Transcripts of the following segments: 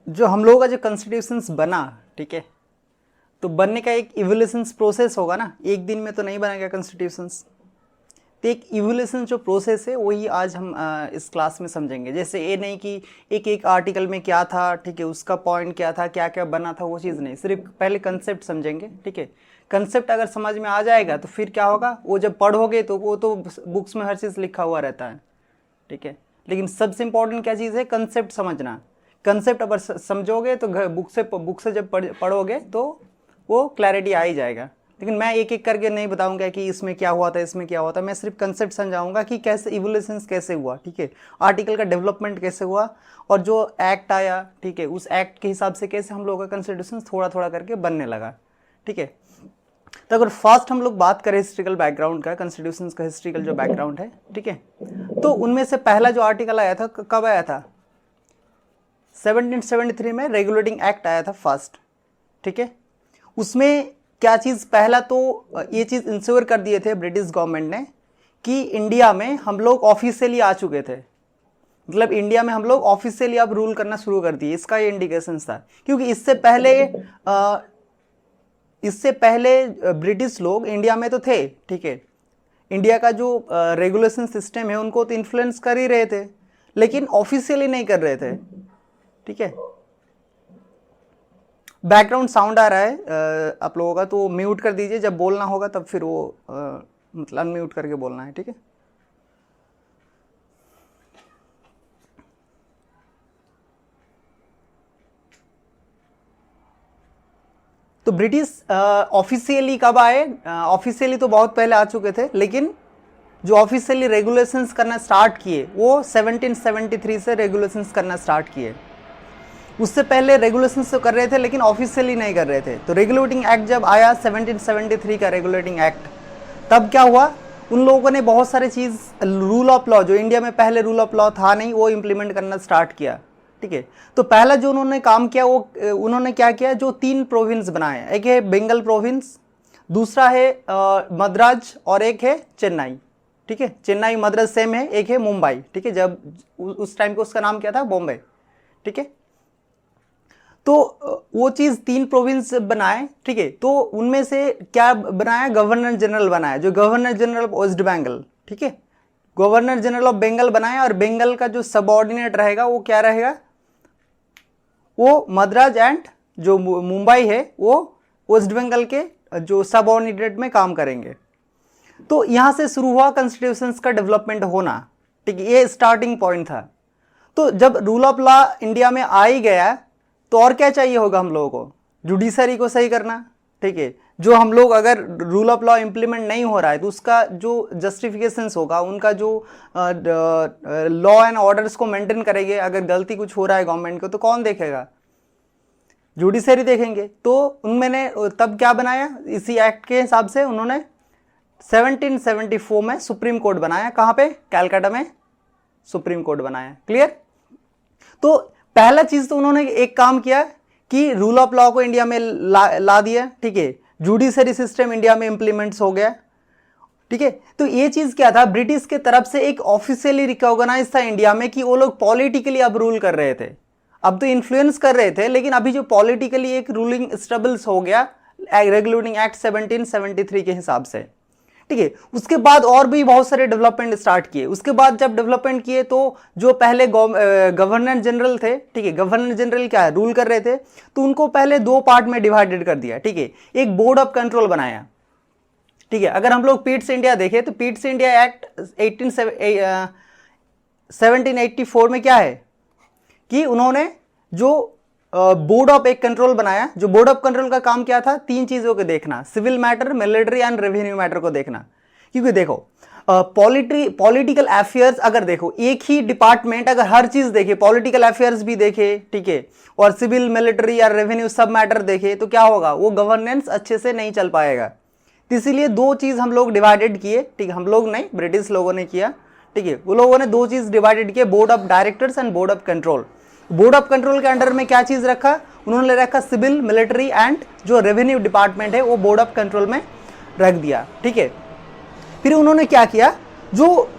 जो हम लोगों का जो कॉन्स्टिट्यूशंस बना, ठीक है, तो बनने का एक इवोल्यूशन प्रोसेस होगा ना, एक दिन में तो नहीं बनेगा कॉन्स्टिट्यूशंस। तो एक इवोल्यूशन जो प्रोसेस है वही आज हम इस क्लास में समझेंगे। जैसे ये नहीं कि एक एक आर्टिकल में क्या था, ठीक है, उसका पॉइंट क्या था, क्या क्या बना था, वो चीज़ नहीं, सिर्फ पहले कंसेप्ट समझेंगे, ठीक है। कंसेप्ट अगर समझ में आ जाएगा तो फिर क्या होगा, वो जब पढ़ोगे तो वो तो बुक्स में हर चीज़ लिखा हुआ रहता है, ठीक है, लेकिन सबसे इंपॉर्टेंट क्या चीज़ है, कंसेप्ट समझना। कंसेप्ट अगर समझोगे तो बुक से जब पढ़ोगे तो वो क्लैरिटी आ ही जाएगा। लेकिन मैं एक एक करके नहीं बताऊंगा कि इसमें क्या हुआ था, इसमें क्या हुआ था, मैं सिर्फ कंसेप्ट समझाऊंगा कि कैसे इवोल्यूशन कैसे हुआ, ठीक है, आर्टिकल का डेवलपमेंट कैसे हुआ, और जो एक्ट आया, ठीक है, उस एक्ट के हिसाब से कैसे हम लोगों का कॉन्स्टिट्यूशन थोड़ा थोड़ा करके बनने लगा, ठीक है। तो अगर फर्स्ट हम लोग बात करें हिस्ट्रिकल बैकग्राउंड का, कॉन्स्टिट्यूशन का हिस्ट्रिकल जो बैकग्राउंड है, ठीक है, तो उनमें से पहला जो आर्टिकल आया था कब आया था, 1773 में रेगुलेटिंग एक्ट आया था फर्स्ट, ठीक है। उसमें क्या चीज़, पहला तो ये चीज़ इंश्योर कर दिए थे ब्रिटिश गवर्नमेंट ने कि इंडिया में हम लोग ऑफिशियली आ चुके थे, मतलब इंडिया में हम लोग ऑफिशियली अब रूल करना शुरू कर दिए, इसका ये इंडिकेशन था। क्योंकि इससे पहले ब्रिटिश लोग इंडिया में तो थे, ठीक है, इंडिया का जो रेगुलेशन सिस्टम है उनको तो इन्फ्लुएंस कर ही रहे थे, लेकिन ऑफिशियली नहीं कर रहे थे, ठीक है। बैकग्राउंड साउंड आ रहा है आप लोगों का, तो म्यूट कर दीजिए, जब बोलना होगा तब फिर वो मतलब अनम्यूट करके बोलना है, ठीक है। तो ब्रिटिश ऑफिशियली कब आए, ऑफिशियली तो बहुत पहले आ चुके थे, लेकिन जो ऑफिशियली रेगुलेशंस करना स्टार्ट किए वो 1773 से रेगुलेशंस करना स्टार्ट किए। उससे पहले रेगुलेशंस तो कर रहे थे लेकिन ऑफिशियली नहीं कर रहे थे। तो रेगुलेटिंग एक्ट जब आया 1773 का रेगुलेटिंग एक्ट, तब क्या हुआ, उन लोगों ने बहुत सारे चीज़, रूल ऑफ लॉ, जो इंडिया में पहले रूल ऑफ लॉ था नहीं, वो इम्प्लीमेंट करना स्टार्ट किया, ठीक है। तो पहला जो उन्होंने काम किया वो उन्होंने क्या किया, जो 3 प्रोविंस बनाए, एक है बंगाल प्रोविंस, दूसरा है मद्रास, और एक है चेन्नई, ठीक है। चेन्नई मद्रास सेम है, एक है मुंबई, ठीक है, जब उस टाइम पे उसका नाम क्या था, बॉम्बे, ठीक है। तो वो चीज़ 3 प्रोविंस बनाए, ठीक है। तो उनमें से क्या बनाया, गवर्नर जनरल बनाया, जो governor general of West Bengal, ठीक है, गवर्नर जनरल ऑफ बंगाल बनाया, और बंगाल का जो सबऑर्डिनेट रहेगा वो क्या रहेगा, वो मद्रास, एंड जो मुंबई है वो वेस्ट बंगाल के जो सबऑर्डिनेट में काम करेंगे। तो यहां से शुरू हुआ कॉन्स्टिट्यूशंस का डेवलपमेंट होना, ठीक है, ये स्टार्टिंग पॉइंट था। तो जब रूल ऑफ लॉ इंडिया में आ ही गया तो और क्या चाहिए होगा हम लोगों को, जुडिशरी को सही करना, ठीक है। जो हम लोग अगर रूल ऑफ लॉ इंप्लीमेंट नहीं हो रहा है तो उसका जो जस्टिफिकेशंस होगा, उनका जो लॉ एंड ऑर्डर्स को मेंटेन करेंगे, अगर गलती कुछ हो रहा है गवर्नमेंट को तो कौन देखेगा, जुडिशरी देखेंगे। तो उनमें तब क्या बनाया, इसी एक्ट के हिसाब से उन्होंने 1774 में सुप्रीम कोर्ट बनाया, कहाँ पे, कैलकाटा में सुप्रीम कोर्ट बनाया, क्लियर। तो पहला चीज तो उन्होंने एक काम किया कि रूल ऑफ लॉ को इंडिया में ला दिया, ठीक है, जुडिशरी सिस्टम इंडिया में इंप्लीमेंट्स हो गया, ठीक है। तो ये चीज क्या था, ब्रिटिश के तरफ से एक ऑफिशियली रिकॉग्नाइज था इंडिया में कि वो लोग पॉलिटिकली अब रूल कर रहे थे, अब तो इन्फ्लुएंस कर रहे थे, लेकिन अभी जो पॉलिटिकली एक रूलिंग स्टेबल्स हो गया रेगुलेटिंग एक्ट 1773 के हिसाब से, ठीक है। उसके बाद और भी बहुत सारे डेवलपमेंट स्टार्ट किए। उसके बाद जब डेवलपमेंट किए तो जो पहले गवर्नर जनरल थे, ठीक है, गवर्नर जनरल क्या है, रूल कर रहे थे, तो उनको पहले 2 पार्ट में डिवाइडेड कर दिया, ठीक है। एक बोर्ड ऑफ कंट्रोल बनाया, ठीक है। अगर हम लोग पीट्स इंडिया देखें तो पीट्स इंडिया एक्ट 1784 में क्या है कि उन्होंने जो बोर्ड ऑफ एक कंट्रोल बनाया। जो बोर्ड ऑफ कंट्रोल का काम क्या था, 3 चीजों को देखना, civil matter, military and revenue matter को देखना। क्योंकि देखो पॉलिटिकल अफेयर्स, अगर देखो एक ही डिपार्टमेंट अगर हर चीज देखे, पॉलिटिकल अफेयर्स भी देखे, ठीक है, और सिविल, मिलिट्री या रेवेन्यू सब मैटर देखे, तो क्या होगा, वो गवर्नेंस अच्छे से नहीं चल पाएगा। तो इसीलिए 2 चीज हम लोग डिवाइडेड किए, ठीक है, हम लोग नहीं, ब्रिटिश लोगों ने किया, ठीक है। वो लोगों ने 2 चीज डिवाइडेड किए, board of directors and board of control. Board of control के अंडर में क्या चीज रखा, उन्होंने रखा सिविल, मिलिट्री एंड जो रेवेन्यू डिपार्टमेंट है वो बोर्ड ऑफ कंट्रोल में रख दिया, ठीक है। फिर उन्होंने क्या किया, जो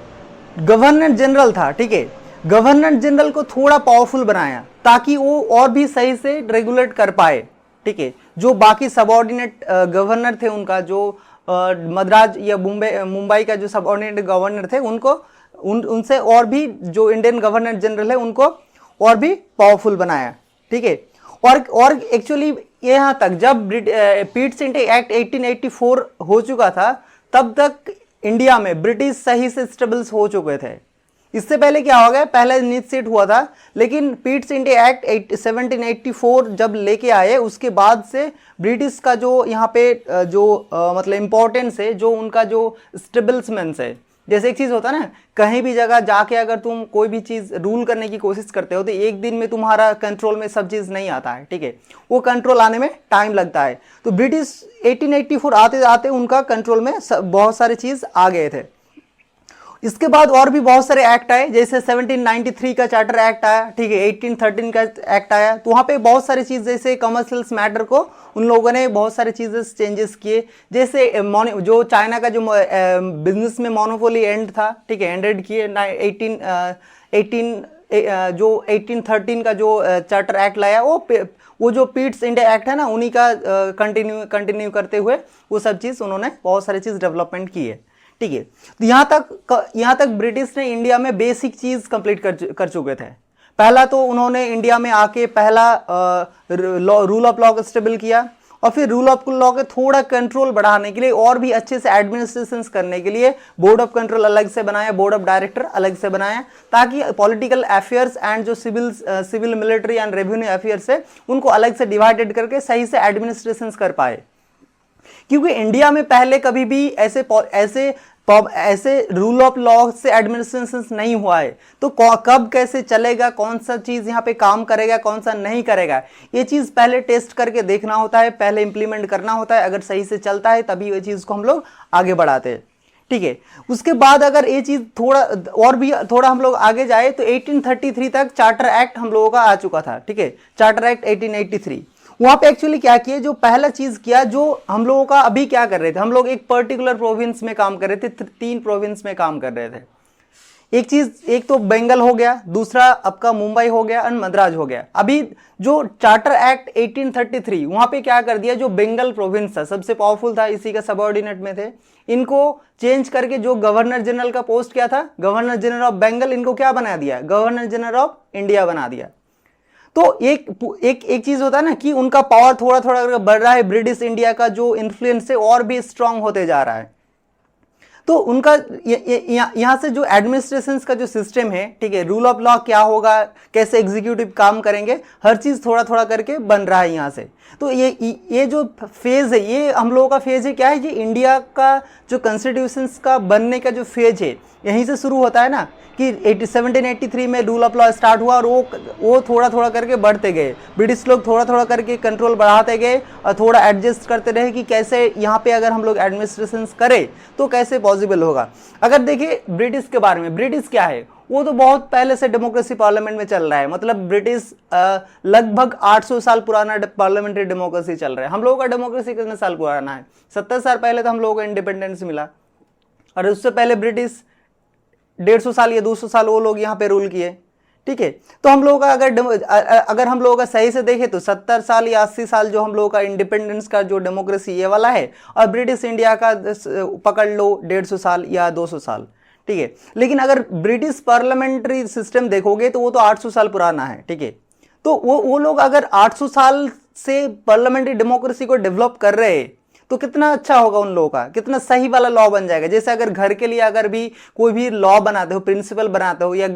गवर्नर जनरल था, ठीक है, गवर्नर जनरल को थोड़ा पावरफुल बनाया ताकि वो और भी सही से रेगुलेट कर पाए, ठीक है। जो बाकी सबऑर्डिनेट गवर्नर थे उनका, जो मद्रास या मुंबई का जो सबऑर्डिनेट गवर्नर थे उनको उनसे और भी जो इंडियन गवर्नर जनरल है उनको और भी पावरफुल बनाया, ठीक है। और एक्चुअली यहाँ तक जब पीटरसन एक्ट 1884 हो चुका था तब तक इंडिया में ब्रिटिश सही से स्टेबल्स हो चुके थे। इससे पहले क्या हो गया, पहले नीच सीट हुआ था, लेकिन पीटरसन एक्ट 1784 जब लेके आए उसके बाद से ब्रिटिश का जो यहाँ पे मतलब इम्पोर्टेंस है, जो उनका जो स्टेबल्समेंट है, जैसे एक चीज़ होता है ना, कहीं भी जगह जाके अगर तुम कोई भी चीज़ रूल करने की कोशिश करते हो तो एक दिन में तुम्हारा कंट्रोल में सब चीज़ नहीं आता है, ठीक है। वो कंट्रोल आने में टाइम लगता है। तो ब्रिटिश 1884 आते आते उनका कंट्रोल में बहुत सारे चीज़ आ गए थे। इसके बाद और भी बहुत सारे एक्ट आए, जैसे 1793 का चार्टर एक्ट आया, ठीक है, 1813 का एक्ट आया। तो वहाँ पे बहुत सारी चीज़, जैसे कमर्शियल मैटर को उन लोगों ने बहुत सारे चीज़ें चेंजेस किए, जैसे जो चाइना का जो बिजनेस में मोनोपोली एंड था, ठीक है, एंडेड किए। 1813 का जो चार्टर एक्ट लाया वो जो पीट्स इंडिया एक्ट है ना, उन्हीं का कंटिन्यू करते हुए वो सब चीज़ उन्होंने बहुत सारी चीज़ डेवलपमेंट की है, ठीक है। तो यहाँ तक ब्रिटिश ने इंडिया में बेसिक चीज कंप्लीट कर चुके थे। पहला तो उन्होंने इंडिया में आके पहला रूल ऑफ लॉ को स्टेबल किया, और फिर रूल ऑफ लॉ के थोड़ा कंट्रोल बढ़ाने के लिए और भी अच्छे से एडमिनिस्ट्रेशन करने के लिए बोर्ड ऑफ कंट्रोल अलग से बनाया, बोर्ड ऑफ डायरेक्टर अलग से बनाया, ताकि पॉलिटिकल अफेयर्स एंड जो civil military and revenue affairs है उनको अलग से डिवाइडेड करके सही से एडमिनिस्ट्रेशन कर पाए। क्योंकि इंडिया में पहले कभी भी ऐसे रूल ऑफ लॉ से एडमिनिस्ट्रेशन नहीं हुआ है, तो कब कैसे चलेगा, कौन सा चीज यहाँ पे काम करेगा, कौन सा नहीं करेगा, ये चीज पहले टेस्ट करके देखना होता है, पहले इंप्लीमेंट करना होता है। अगर सही से चलता है तभी ये चीज को हम लोग आगे बढ़ाते हैं, ठीक है। उसके बाद अगर ये चीज थोड़ा हम लोग आगे जाए तो 1833 तक चार्टर एक्ट हम लोगों का आ चुका था, ठीक है, चार्टर एक्ट 1883। वहां पे एक्चुअली क्या किया, जो पहला चीज किया, जो हम लोगों का अभी क्या कर रहे थे, हम लोग एक पर्टिकुलर प्रोविंस में काम कर रहे थे, 3 प्रोविंस में काम कर रहे थे। एक तो बंगाल हो गया, दूसरा आपका मुंबई हो गया और मद्रास हो गया। अभी जो चार्टर एक्ट 1833 वहां पे क्या कर दिया, जो बंगाल प्रोविंस था, सबसे पावरफुल था, इसी का सबऑर्डिनेट में थे, इनको चेंज करके जो गवर्नर जनरल का पोस्ट क्या था, गवर्नर जनरल ऑफ बंगाल, इनको क्या बना दिया, गवर्नर जनरल ऑफ इंडिया बना दिया। तो एक चीज होता है ना कि उनका पावर थोड़ा थोड़ा बढ़ रहा है, ब्रिटिश इंडिया का जो इन्फ्लुएंस है और भी स्ट्रांग होते जा रहा है। तो उनका यहाँ से जो एडमिनिस्ट्रेशन का जो सिस्टम है, ठीक है, रूल ऑफ लॉ क्या होगा, कैसे एग्जीक्यूटिव काम करेंगे, हर चीज थोड़ा थोड़ा करके बन रहा है यहाँ से। तो ये जो फेज है, ये हम लोगों का फेज है, क्या है, ये इंडिया का जो कॉन्स्टिट्यूशन का बनने का जो फेज है यहीं से शुरू होता है ना, कि 1783 में रूल ऑफ लॉ स्टार्ट हुआ, और वो थोड़ा थोड़ा करके बढ़ते गए, ब्रिटिश लोग थोड़ा थोड़ा करके कंट्रोल बढ़ाते गए और थोड़ा एडजस्ट करते रहे कि कैसे यहाँ पे अगर हम लोग एडमिनिस्ट्रेशन करें तो कैसे पॉसिबल होगा। अगर देखिए ब्रिटिश के बारे में, ब्रिटिश क्या है, वो तो बहुत पहले से डेमोक्रेसी पार्लियामेंट में चल रहा है। मतलब ब्रिटिश लगभग 800 साल पुराना पार्लियामेंट्री डेमोक्रेसी चल रहा है। हम लोगों का डेमोक्रेसी कितने साल पुराना है, 70 साल पहले तो हम लोगों को इंडिपेंडेंस मिला, और उससे पहले ब्रिटिश 150 साल या 200 साल वो लोग यहाँ पे रूल किए, ठीक है। तो हम लोगों का अगर हम लोगों का सही से देखें तो 70 साल या 80 साल जो हम लोगों का इंडिपेंडेंस का जो डेमोक्रेसी ये वाला है, और ब्रिटिश इंडिया का पकड़ लो 150 साल या 200 साल, ठीक है। लेकिन अगर ब्रिटिश पार्लियामेंट्री सिस्टम देखोगे तो वो तो 800 साल पुराना है, ठीक है। तो वो लोग अगर 800 साल से पार्लियामेंट्री डेमोक्रेसी को डेवलप कर रहे हैं तो कितना अच्छा होगा उन लोगों का, कितना सही वाला लॉ बन जाएगा। जैसे अगर घर के लिए अगर भी कोई भी लॉ बनाते हो, प्रिंसिपल बनाते हो, या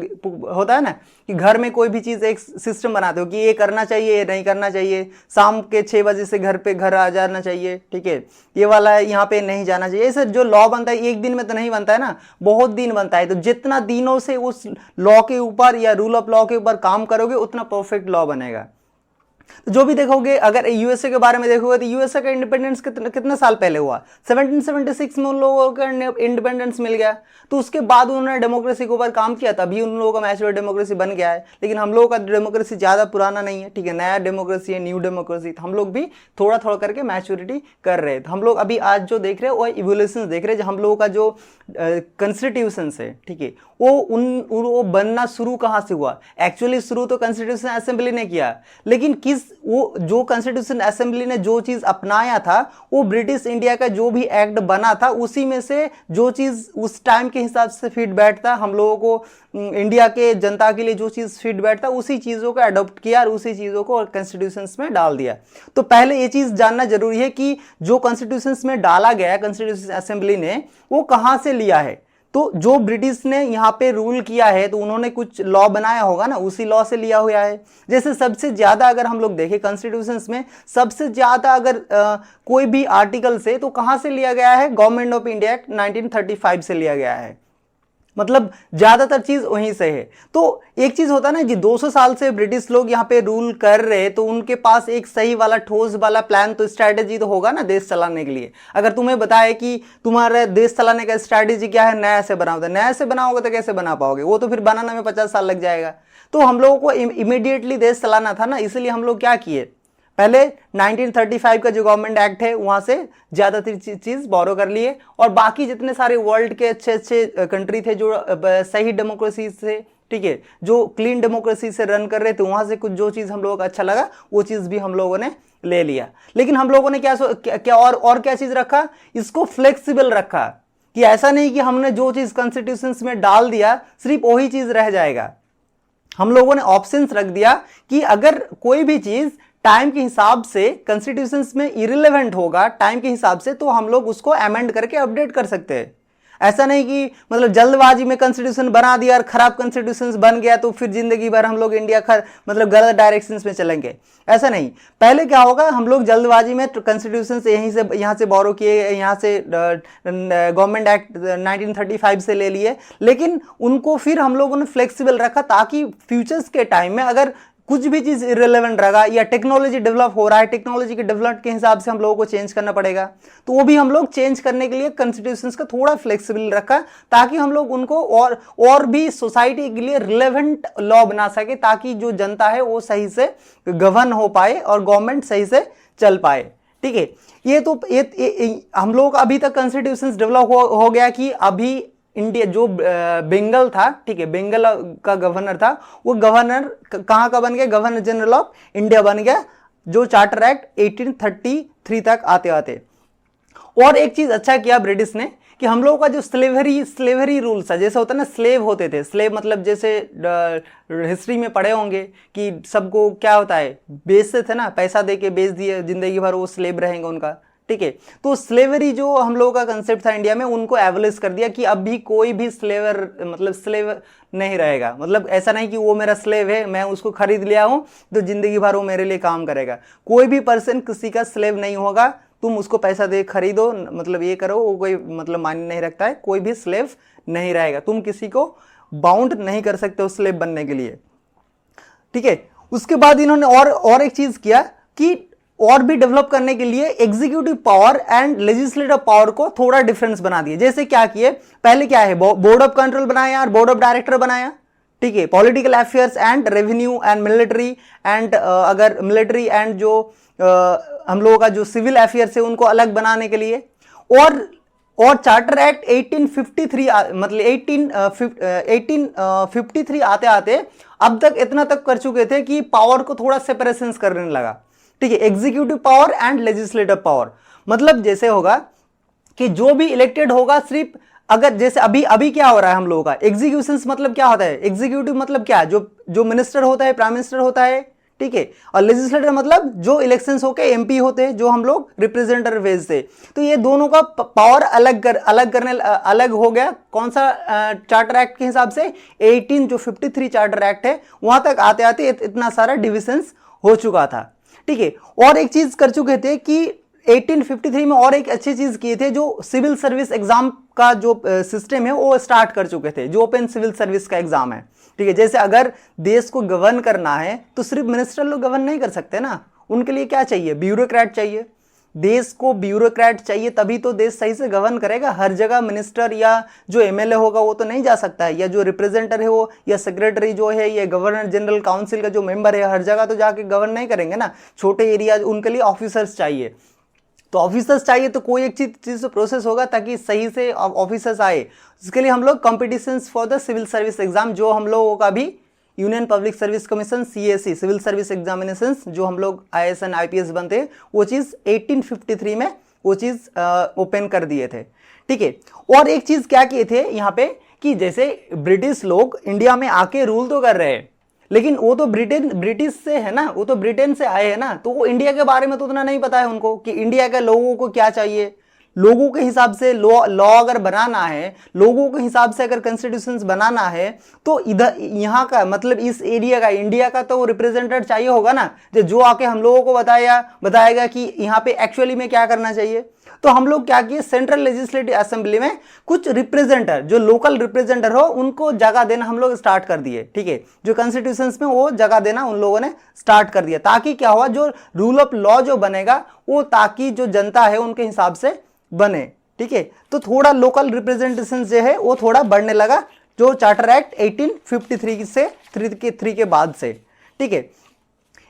होता है ना कि घर में कोई भी चीज़ एक सिस्टम बनाते हो कि ये करना चाहिए, ये नहीं करना चाहिए, शाम के 6 बजे से घर आ जाना चाहिए, ठीक है, ये वाला है, यहाँ पे नहीं जाना चाहिए। ऐसे जो लॉ बनता है एक दिन में तो नहीं बनता है ना, बहुत दिन बनता है। तो जितना दिनों से उस लॉ के ऊपर या रूल ऑफ लॉ के ऊपर काम करोगे उतना परफेक्ट लॉ बनेगा। तो जो भी देखोगे, अगर यूएसए के बारे में देखोगे तो यूएसए का इंडिपेंडेंस कितने साल पहले हुआ, 1776 में उन लोगों का इंडिपेंडेंस मिल गया। तो उसके बाद उन्होंने डेमोक्रेसी के ऊपर काम किया, तभी उन लोगों का मैच्योर डेमोक्रेसी बन गया है। लेकिन हम लोगों का डेमोक्रेसी ज़्यादा पुराना नहीं है, ठीक है, नया डेमोक्रेसी है, न्यू डेमोक्रेसी। तो हम लोग भी थोड़ा थोड़ा करके मैच्योरिटी कर रहे हैं। तो हम लोग अभी आज जो देख रहे हैं वो इवोल्यूशन देख रहे हैं। हम लोगों का जो कॉन्स्टिट्यूशन है, ठीक है, वो बनना शुरू कहाँ से हुआ? एक्चुअली शुरू तो कॉन्स्टिट्यूशन असेंबली ने किया, लेकिन वो जो कॉन्स्टिट्यूशन असेंबली ने जो चीज अपनाया था, वो ब्रिटिश इंडिया का जो भी एक्ट बना था उसी में से जो चीज उस टाइम के हिसाब से फिट बैठता, हम लोगों को इंडिया के जनता के लिए जो चीज फिट बैठता, उसी चीजों को अडॉप्ट किया और उसी चीजों को कॉन्स्टिट्यूशन में डाल दिया। तो पहले ये चीज जानना जरूरी है कि जो कॉन्स्टिट्यूशन में डाला गया है कॉन्स्टिट्यूशन असेंबली ने, वो कहां से लिया है। तो जो ब्रिटिश ने यहाँ पे रूल किया है तो उन्होंने कुछ लॉ बनाया होगा ना, उसी लॉ से लिया हुआ है। जैसे सबसे ज्यादा अगर हम लोग देखें कॉन्स्टिट्यूशन में, सबसे ज्यादा अगर कोई भी आर्टिकल से, तो कहां से लिया गया है? गवर्नमेंट ऑफ इंडिया एक्ट 1935 से लिया गया है। मतलब ज्यादातर चीज वहीं से है। तो एक चीज होता है ना कि 200 साल से ब्रिटिश लोग यहाँ पे रूल कर रहे, तो उनके पास एक सही वाला ठोस वाला प्लान तो स्ट्रैटेजी तो होगा ना देश चलाने के लिए। अगर तुम्हें बताए कि तुम्हारे देश चलाने का स्ट्रैटेजी क्या है, नया से बनाओ, नया से बनाओगे तो कैसे बना पाओगे? वो तो फिर बनाने में 50 साल लग जाएगा। तो हम लोगों को इमीडिएटली देश चलाना था ना, इसलिए हम लोग क्या किए, पहले 1935 का जो गवर्नमेंट एक्ट है वहां से ज्यादातर चीज बोरो कर लिए, और बाकी जितने सारे वर्ल्ड के अच्छे अच्छे कंट्री थे जो सही डेमोक्रेसी से, ठीक है, जो क्लीन डेमोक्रेसी से रन कर रहे थे, वहां से कुछ जो चीज हम लोगों को अच्छा लगा वो चीज भी हम लोगों ने ले लिया। लेकिन हम लोगों ने क्या और क्या चीज रखा? इसको फ्लेक्सिबल रखा, कि ऐसा नहीं कि हमने जो चीज कॉन्स्टिट्यूशन में डाल दिया सिर्फ वही चीज रह जाएगा। हम लोगों ने ऑप्शंस रख दिया कि अगर कोई भी चीज टाइम के हिसाब से कॉन्स्टिट्यूशन में इरिलेवेंट होगा टाइम के हिसाब से, तो हम लोग उसको अमेंड करके अपडेट कर सकते हैं। ऐसा नहीं कि मतलब जल्दबाजी में कॉन्स्टिट्यूशन बना दिया और खराब कॉन्स्टिट्यूशन बन गया तो फिर जिंदगी भर हम लोग इंडिया मतलब गलत डायरेक्शन में चलेंगे, ऐसा नहीं। पहले क्या होगा, हम लोग जल्दबाजी में कॉन्स्टिट्यूशन से यहाँ से बोरो किए, यहाँ से गवर्नमेंट एक्ट 1935 से ले लिए, लेकिन उनको फिर हम लोगों ने फ्लेक्सिबल रखा ताकि फ्यूचर्स के टाइम में अगर कुछ भी चीज इरेलेवेंट रहेगा या टेक्नोलॉजी डेवलप हो रहा है, टेक्नोलॉजी के डेवलपमेंट के हिसाब से हम लोगों को चेंज करना पड़ेगा, तो वो भी हम लोग चेंज करने के लिए कॉन्स्टिट्यूशंस का थोड़ा फ्लेक्सिबल रखा, ताकि हम लोग उनको और भी सोसाइटी के लिए रिलेवेंट लॉ बना सके, ताकि जो जनता है वो सही से गवर्न हो पाए और गवर्नमेंट सही से चल पाए। ठीक है, ये तो हम लोग अभी तक कॉन्स्टिट्यूशंस डेवलप हो गया कि अभी इंडिया जो बंगाल था, ठीक है, बंगाल का गवर्नर था, वो गवर्नर कहां का बन गया? गवर्नर जनरल ऑफ इंडिया बन गया, जो चार्टर एक्ट 1833 तक आते आते। और एक चीज अच्छा किया ब्रिटिश ने कि हम लोगों का जो स्लेवरी रूल्स है, जैसे होता है ना, स्लेव होते थे, स्लेव मतलब जैसे हिस्ट्री में पढ़े होंगे कि सबको क्या होता है, बेचते थे ना, पैसा दे के बेच दिए, जिंदगी भर वो स्लेव रहेंगे उनका, ठीक है। तो स्लेवरी जो हम लोगों का कंसेप्ट था इंडिया में, उनको एवोलिश कर दिया कि अब भी कोई भी स्लेव नहीं रहेगा। मतलब ऐसा नहीं कि वो मेरा स्लेव है, मैं उसको खरीद लिया हूं तो जिंदगी भर वो मेरे लिए काम करेगा। कोई भी पर्सन किसी का स्लेव नहीं होगा, तुम उसको पैसा दे खरीदो, मतलब ये करो, वो कोई मतलब मायने नहीं रखता है, कोई भी स्लेव नहीं रहेगा, तुम किसी को बाउंड नहीं कर सकते हो स्लेव बनने के लिए, ठीक है। उसके बाद इन्होंने और एक चीज किया कि और भी डेवलप करने के लिए executive power and legislative power को थोड़ा डिफरेंस बना दिए। जैसे क्या किए, पहले क्या है, बोर्ड ऑफ कंट्रोल बनाया और बोर्ड ऑफ डायरेक्टर बनाया, ठीक है। Political affairs and revenue and military and अगर मिलिट्री एंड जो हम लोगों का जो सिविल अफेयर्स है उनको अलग बनाने के लिए। और चार्टर एक्ट 1853 मतलब 1853 आते आते अब तक इतना तक कर चुके थे कि पावर को थोड़ा सेपरेशन करने लगा, ठीक है, executive power and legislative power. मतलब जैसे होगा कि जो भी इलेक्टेड होगा, सिर्फ अगर जैसे अभी क्या हो रहा है हम लोगों का, एग्जीक्यूशंस मतलब क्या होता है, एग्जीक्यूटिव मतलब क्या, जो मिनिस्टर होता है, प्राइम मिनिस्टर होता है, ठीक है। और लेजिस्लेटर मतलब जो इलेक्शंस होके एमपी होते हैं, जो हम लोग रिप्रेजेंटेटिव भेजते। तो ये दोनों का पावर अलग हो गया। कौन सा चार्टर एक्ट के हिसाब से? 53 चार्टर एक्ट है, वहां तक आते आते इतना सारा डिविजन्स हो चुका था, ठीक है। और एक चीज कर चुके थे कि 1853 में और एक अच्छी चीज की थे, जो सिविल सर्विस एग्जाम का जो सिस्टम है वो स्टार्ट कर चुके थे, जो ओपन सिविल सर्विस का एग्जाम है। ठीक है, जैसे अगर देश को गवर्न करना है तो सिर्फ मिनिस्टर लोग गवर्न नहीं कर सकते ना, उनके लिए क्या चाहिए, ब्यूरोक्रेट चाहिए। देश को ब्यूरोक्रेट चाहिए, तभी तो देश सही से गवर्न करेगा। हर जगह मिनिस्टर या जो एमएलए होगा वो तो नहीं जा सकता है, या जो रिप्रेजेंटेटिव है वो, या सेक्रेटरी जो है, या गवर्नर जनरल काउंसिल का जो मेंबर है, हर जगह तो जाके गवर्न नहीं करेंगे ना। छोटे एरिया उनके लिए ऑफिसर्स चाहिए, तो ऑफिसर्स चाहिए तो कोई एक चीज प्रोसेस होगा ताकि सही से ऑफिसर्स आए। इसके लिए हम लोग competitions for the civil service exam, जो हम लोगों का भी Union Public Service Commission CSC civil service examinations, जो हम लोग आईएएस आईपीएस बनते हैं, वो चीज़ 1853 में वो चीज़ ओपन कर दिए थे। ठीक है, और एक चीज़ क्या किए थे यहाँ पे कि जैसे ब्रिटिश लोग इंडिया में आके रूल तो कर रहे हैं, लेकिन वो तो ब्रिटिश से है ना, वो तो ब्रिटेन से आए हैं ना, तो वो इंडिया के बारे में तो उतना नहीं पता है उनको कि इंडिया के लोगों को क्या चाहिए। लोगों के हिसाब से लॉ अगर बनाना है, लोगों के हिसाब से अगर कॉन्स्टिट्यूशंस बनाना है, तो इधर यहाँ का मतलब इस एरिया का, इंडिया का तो रिप्रेजेंटेटिव चाहिए होगा ना, जो आके हम लोगों को बताएगा कि यहाँ पे एक्चुअली में क्या करना चाहिए। तो हम लोग क्या किए, सेंट्रल लेजिस्लेटिव असेंबली में कुछ रिप्रेजेंटर, जो लोकल रिप्रेजेंटर हो, उनको जगह देना हम लोग स्टार्ट कर दिए। ठीक है, जो कॉन्स्टिट्यूशंस में वो जगह देना उन लोगों ने स्टार्ट कर दिया, ताकि क्या हुआ, जो रूल ऑफ लॉ जो बनेगा वो ताकि जो जनता है उनके हिसाब से बने। ठीक है, तो थोड़ा लोकल रिप्रेजेंटेशन जो है वो थोड़ा बढ़ने लगा, जो चार्टर एक्ट 1853 से 3 के बाद से। ठीक है,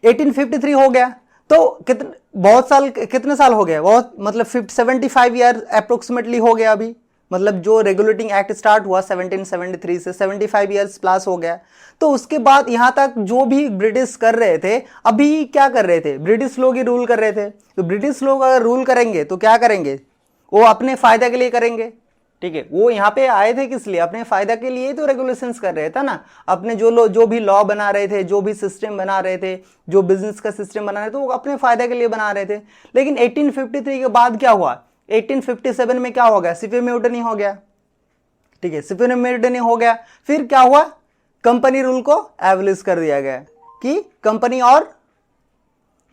1853 हो गया तो कितने साल हो गए, बहुत मतलब 75 ईयर अप्रोक्सीमेटली हो गया अभी। मतलब जो रेगुलेटिंग एक्ट स्टार्ट हुआ 1773 से 75 ईयर्स प्लस हो गया। तो उसके बाद यहाँ तक जो भी ब्रिटिश कर रहे थे, अभी क्या कर रहे थे, ब्रिटिश लोग ही रूल कर रहे थे। तो ब्रिटिश लोग अगर रूल करेंगे तो क्या करेंगे, वो अपने फायदे के लिए करेंगे। ठीक है, वो यहाँ पे आए थे किस लिए, अपने फायदा के लिए तो रेगुलेशंस कर रहे थे ना। अपने जो भी लॉ बना रहे थे, जो भी सिस्टम बना रहे थे, जो बिजनेस का सिस्टम बना रहे थे, वो अपने फायदे के लिए बना रहे थे। लेकिन 1853 के बाद क्या हुआ, 1857 में क्या हो गया, सिपी म्यूटनी हो गया। ठीक है, सिपी म्यूटनी हो गया, फिर क्या हुआ, कंपनी रूल को एबलिश कर दिया गया कि कंपनी और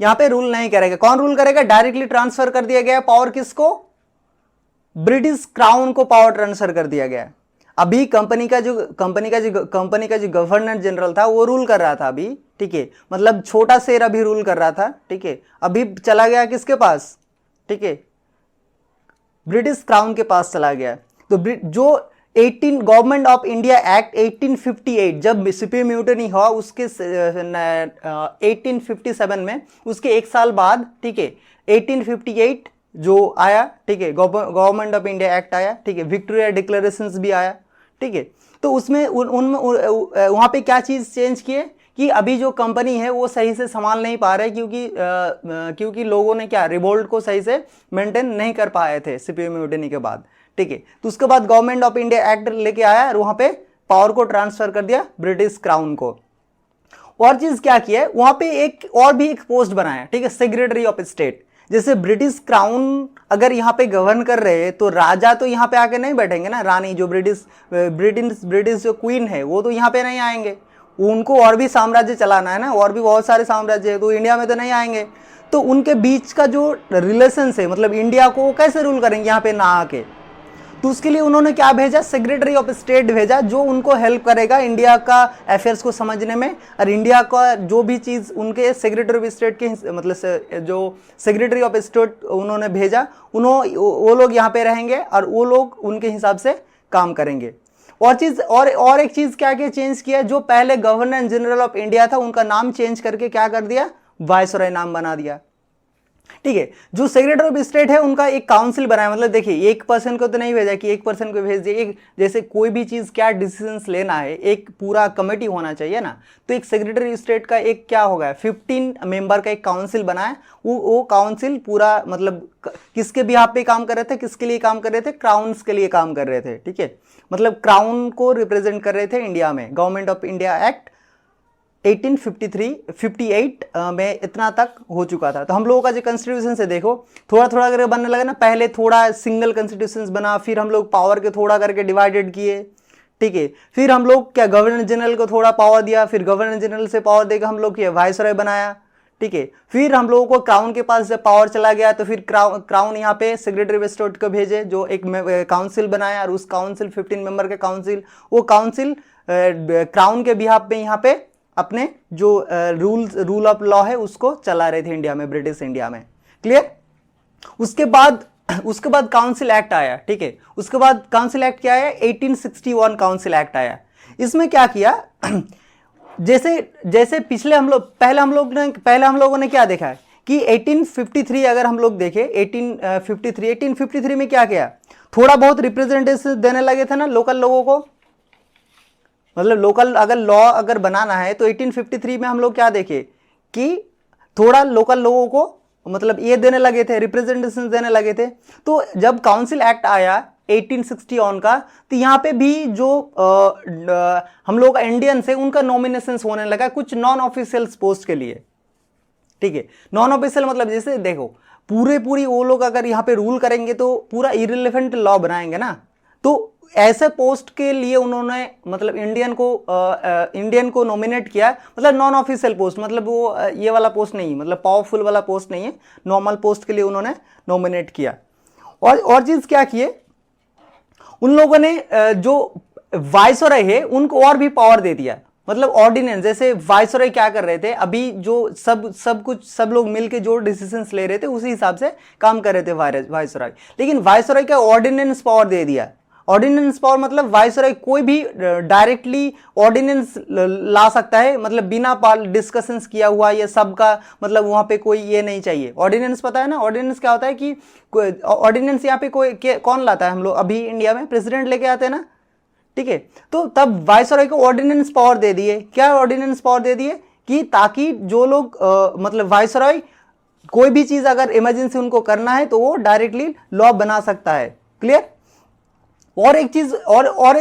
यहां पे रूल नहीं करेगा। कौन रूल करेगा, डायरेक्टली ट्रांसफर कर दिया गया पावर, किसको, ब्रिटिश क्राउन को पावर ट्रांसफर कर दिया गया। अभी कंपनी का जो गवर्नर जनरल था वो रूल कर रहा था अभी। ठीक है, मतलब छोटा शेर अभी रूल कर रहा था। ठीक है, अभी चला गया किसके पास, ठीक है, ब्रिटिश क्राउन के पास चला गया। तो जो 18 गवर्नमेंट ऑफ इंडिया एक्ट 1858 जब सिपी म्यूटनी हुआ उसके 1857 में, उसके एक साल बाद, ठीक है, 1858 जो आया, ठीक है, गवर्नमेंट ऑफ इंडिया एक्ट आया। ठीक है, विक्टोरिया डिक्लेरेशंस भी आया। ठीक है, तो उसमें उनमें वहाँ पे क्या चीज़ चेंज किए कि अभी जो कंपनी है वो सही से संभाल नहीं पा रहे, क्योंकि लोगों ने क्या, रिवोल्ट को सही से मेंटेन नहीं कर पाए थे सिपी म्यूटनी के बाद। ठीक है, तो उसके बाद गवर्नमेंट ऑफ इंडिया एक्ट लेके आया और वहाँ पे पावर को ट्रांसफर कर दिया ब्रिटिश क्राउन को। और चीज़ क्या किया है, वहाँ पे एक पोस्ट बनाया। ठीक है, सेक्रेटरी ऑफ स्टेट। जैसे ब्रिटिश क्राउन अगर यहाँ पे गवर्न कर रहे हैं तो राजा तो यहाँ पे आके नहीं बैठेंगे ना, रानी जो ब्रिटिश जो क्वीन है वो तो यहाँ पे नहीं आएंगे, उनको और भी साम्राज्य चलाना है ना, और भी बहुत सारे साम्राज्य है, तो इंडिया में तो नहीं आएंगे। तो उनके बीच का जो रिलेशन है, मतलब इंडिया को कैसे रूल करेंगे यहाँ पे ना आके, तो उसके लिए उन्होंने क्या भेजा, सेक्रेटरी ऑफ स्टेट भेजा, जो उनको हेल्प करेगा इंडिया का अफेयर्स को समझने में। और इंडिया का जो भी चीज़ उनके सेक्रेटरी ऑफ स्टेट के मतलब जो सेक्रेटरी ऑफ स्टेट उन्होंने भेजा, वो लोग यहाँ पे रहेंगे और वो लोग उनके हिसाब से काम करेंगे। और एक चीज़ क्या क्या चेंज किया, जो पहले गवर्नर जनरल ऑफ इंडिया था उनका नाम चेंज करके क्या कर दिया, वायसराय नाम बना दिया। ठीक है, जो सेक्रेटरी ऑफ स्टेट है उनका एक काउंसिल बनाया। मतलब देखिए, एक पर्सन को तो नहीं भेजा कि एक पर्सन को भेज दिया, एक जैसे कोई भी चीज़ क्या डिसीजंस लेना है, एक पूरा कमेटी होना चाहिए ना, तो एक सेक्रेटरी ऑफ स्टेट का एक क्या होगा, 15 मेंबर का एक काउंसिल बनाया। वो काउंसिल पूरा मतलब किसके बिहाफ पे काम कर रहे थे, किसके लिए काम कर रहे थे, क्राउन्स के लिए काम कर रहे थे। ठीक है, मतलब क्राउन को रिप्रेजेंट कर रहे थे इंडिया में। गवर्नमेंट ऑफ इंडिया एक्ट 1858 में इतना तक हो चुका था। तो हम लोगों का जो कॉन्स्टिट्यूशन से देखो थोड़ा थोड़ा करके बनने लगा ना, पहले थोड़ा सिंगल कॉन्स्टिट्यूशन बना, फिर हम लोग पावर के थोड़ा करके डिवाइडेड किए। ठीक है, फिर हम लोग क्या, गवर्नर जनरल को थोड़ा पावर दिया, फिर गवर्नर जनरल से पावर देकर हम लोग क्या, वायसराय बनाया। ठीक है। फिर हम लोगों को क्राउन के पास जब पावर चला गया तो फिर क्राउन यहाँ पे सेक्रेटरी ऑफ स्टेट को भेजे, जो एक काउंसिल बनाया, और उस काउंसिल 15 मेंबर का काउंसिल, वो काउंसिल क्राउन के बिहाफ पे यहाँ पे अपने जो रूल ऑफ लॉ है उसको चला रहे थे इंडिया में, ब्रिटिश इंडिया में। क्लियर। उसके बाद काउंसिल एक्ट आया, ठीक है। उसके बाद काउंसिल एक्ट क्या आया, 1861 काउंसिल एक्ट आया। इसमें क्या किया, जैसे पहले हम लोगों ने क्या देखा है कि 1853 अगर हम लोग देखें, 1853 में क्या किया, थोड़ा बहुत रिप्रेजेंटेशन देने लगे थे ना लोकल लोगों को, मतलब लोकल अगर लॉ अगर बनाना है तो 1853 में हम लोग क्या देखे कि थोड़ा लोकल लोगों को मतलब ये देने लगे थे, रिप्रेजेंटेशन देने लगे थे। तो जब काउंसिल एक्ट आया 1861 का, तो यहाँ पे भी जो हम लोग इंडियन से उनका नॉमिनेशन होने लगा कुछ नॉन ऑफिशियल पोस्ट के लिए, ठीक है। नॉन ऑफिशियल मतलब जैसे देखो पूरी वो लोग अगर यहाँ पे रूल करेंगे तो पूरा इरिलेवेंट लॉ बनाएंगे ना, तो ऐसे पोस्ट के लिए उन्होंने मतलब इंडियन को नॉमिनेट किया, मतलब नॉन ऑफिशियल पोस्ट, मतलब वो ये वाला पोस्ट नहीं, मतलब पावरफुल वाला पोस्ट नहीं है, नॉर्मल पोस्ट के लिए उन्होंने नॉमिनेट किया। और चीज क्या किए उन लोगों ने, जो वाइसरॉय है उनको और भी पावर दे दिया, मतलब ऑर्डिनेंस, जैसे वाइसरॉय क्या कर रहे थे अभी, जो सब लोग मिलके जो डिसीजंस ले रहे थे उसी हिसाब से काम कर रहे थे वाइसरॉय, लेकिन वाइसरॉय का ऑर्डिनेंस पावर दे दिया। ऑर्डिनेंस पावर मतलब वाइसरॉय कोई भी डायरेक्टली ऑर्डिनेंस ला सकता है, मतलब बिना डिस्कशंस किया हुआ, ये सबका मतलब वहां पे कोई ये नहीं चाहिए। ऑर्डिनेंस पता है ना, ऑर्डिनेंस क्या होता है कि ऑर्डिनेंस यहाँ पे कौन लाता है, हम लोग अभी इंडिया में प्रेसिडेंट लेके आते हैं ना, ठीक है। तो तब वाइसरॉय को ऑर्डिनेंस पावर दे दिए। क्या ऑर्डिनेंस पावर दे दिए कि ताकि जो लोग मतलब वाइसरॉय कोई भी चीज अगर इमरजेंसी उनको करना है तो वो डायरेक्टली लॉ बना सकता है। क्लियर। और एक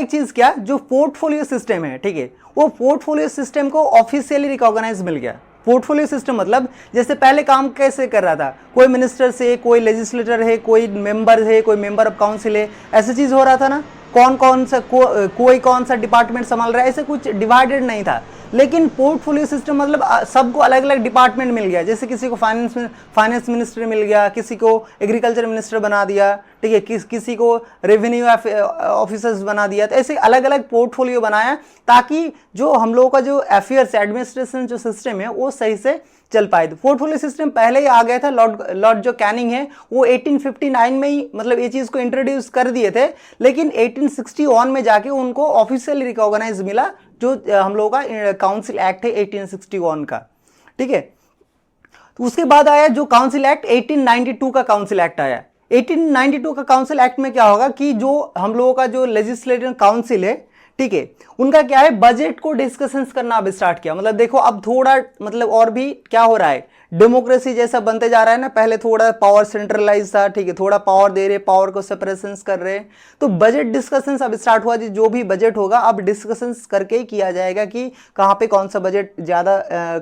चीज क्या, जो पोर्टफोलियो सिस्टम है, ठीक है, वो पोर्टफोलियो सिस्टम को ऑफिशियली रिकॉग्नाइज मिल गया। पोर्टफोलियो सिस्टम मतलब जैसे पहले काम कैसे कर रहा था, कोई मिनिस्टर से, कोई लेजिस्लेटर है, कोई मेंबर है, कोई मेंबर ऑफ काउंसिल है, ऐसी चीज हो रहा था ना, कोई कौन सा डिपार्टमेंट संभाल रहा है, ऐसे कुछ डिवाइडेड नहीं था। लेकिन पोर्टफोलियो सिस्टम मतलब सबको अलग अलग डिपार्टमेंट मिल गया, जैसे किसी को फाइनेंस मिनिस्टर मिल गया, किसी को एग्रीकल्चर मिनिस्टर बना दिया, ठीक है, किसी को रेवेन्यू ऑफिसर्स बना दिया। तो ऐसे अलग अलग पोर्टफोलियो बनाया ताकि जो हम लोगों का जो अफेयर्स एडमिनिस्ट्रेशन जो सिस्टम है वो सही से चल पाए। तो पोर्टफोलियो सिस्टम पहले ही आ गया था, लॉर्ड जो कैनिंग है वो 1859 में ही मतलब ये चीज को इंट्रोड्यूस कर दिए थे, लेकिन 1861 में जाके उनको ऑफिशियली रिकॉग्नाइज मिला, जो हम लोगों का काउंसिल एक्ट है 1861 का, ठीक है। तो उसके बाद आया जो काउंसिल एक्ट 1892 का काउंसिल एक्ट आया। 1892 का काउंसिल एक्ट में क्या होगा कि जो हम लोगों का जो लेजिस्लेटिव काउंसिल है, ठीक है, उनका क्या है, बजट को डिस्कशंस करना अब स्टार्ट किया। मतलब देखो अब थोड़ा मतलब और भी क्या हो रहा है, डेमोक्रेसी जैसा बनते जा रहा है ना, पहले थोड़ा पावर सेंट्रलाइज था, ठीक है, थोड़ा पावर दे रहे, पावर को सेपरेशंस कर रहे, तो बजट डिस्कशंस अब स्टार्ट हुआ। जो भी बजट होगा अब डिस्कशंस करके ही किया जाएगा कि कहाँ पे कौन सा बजट ज्यादा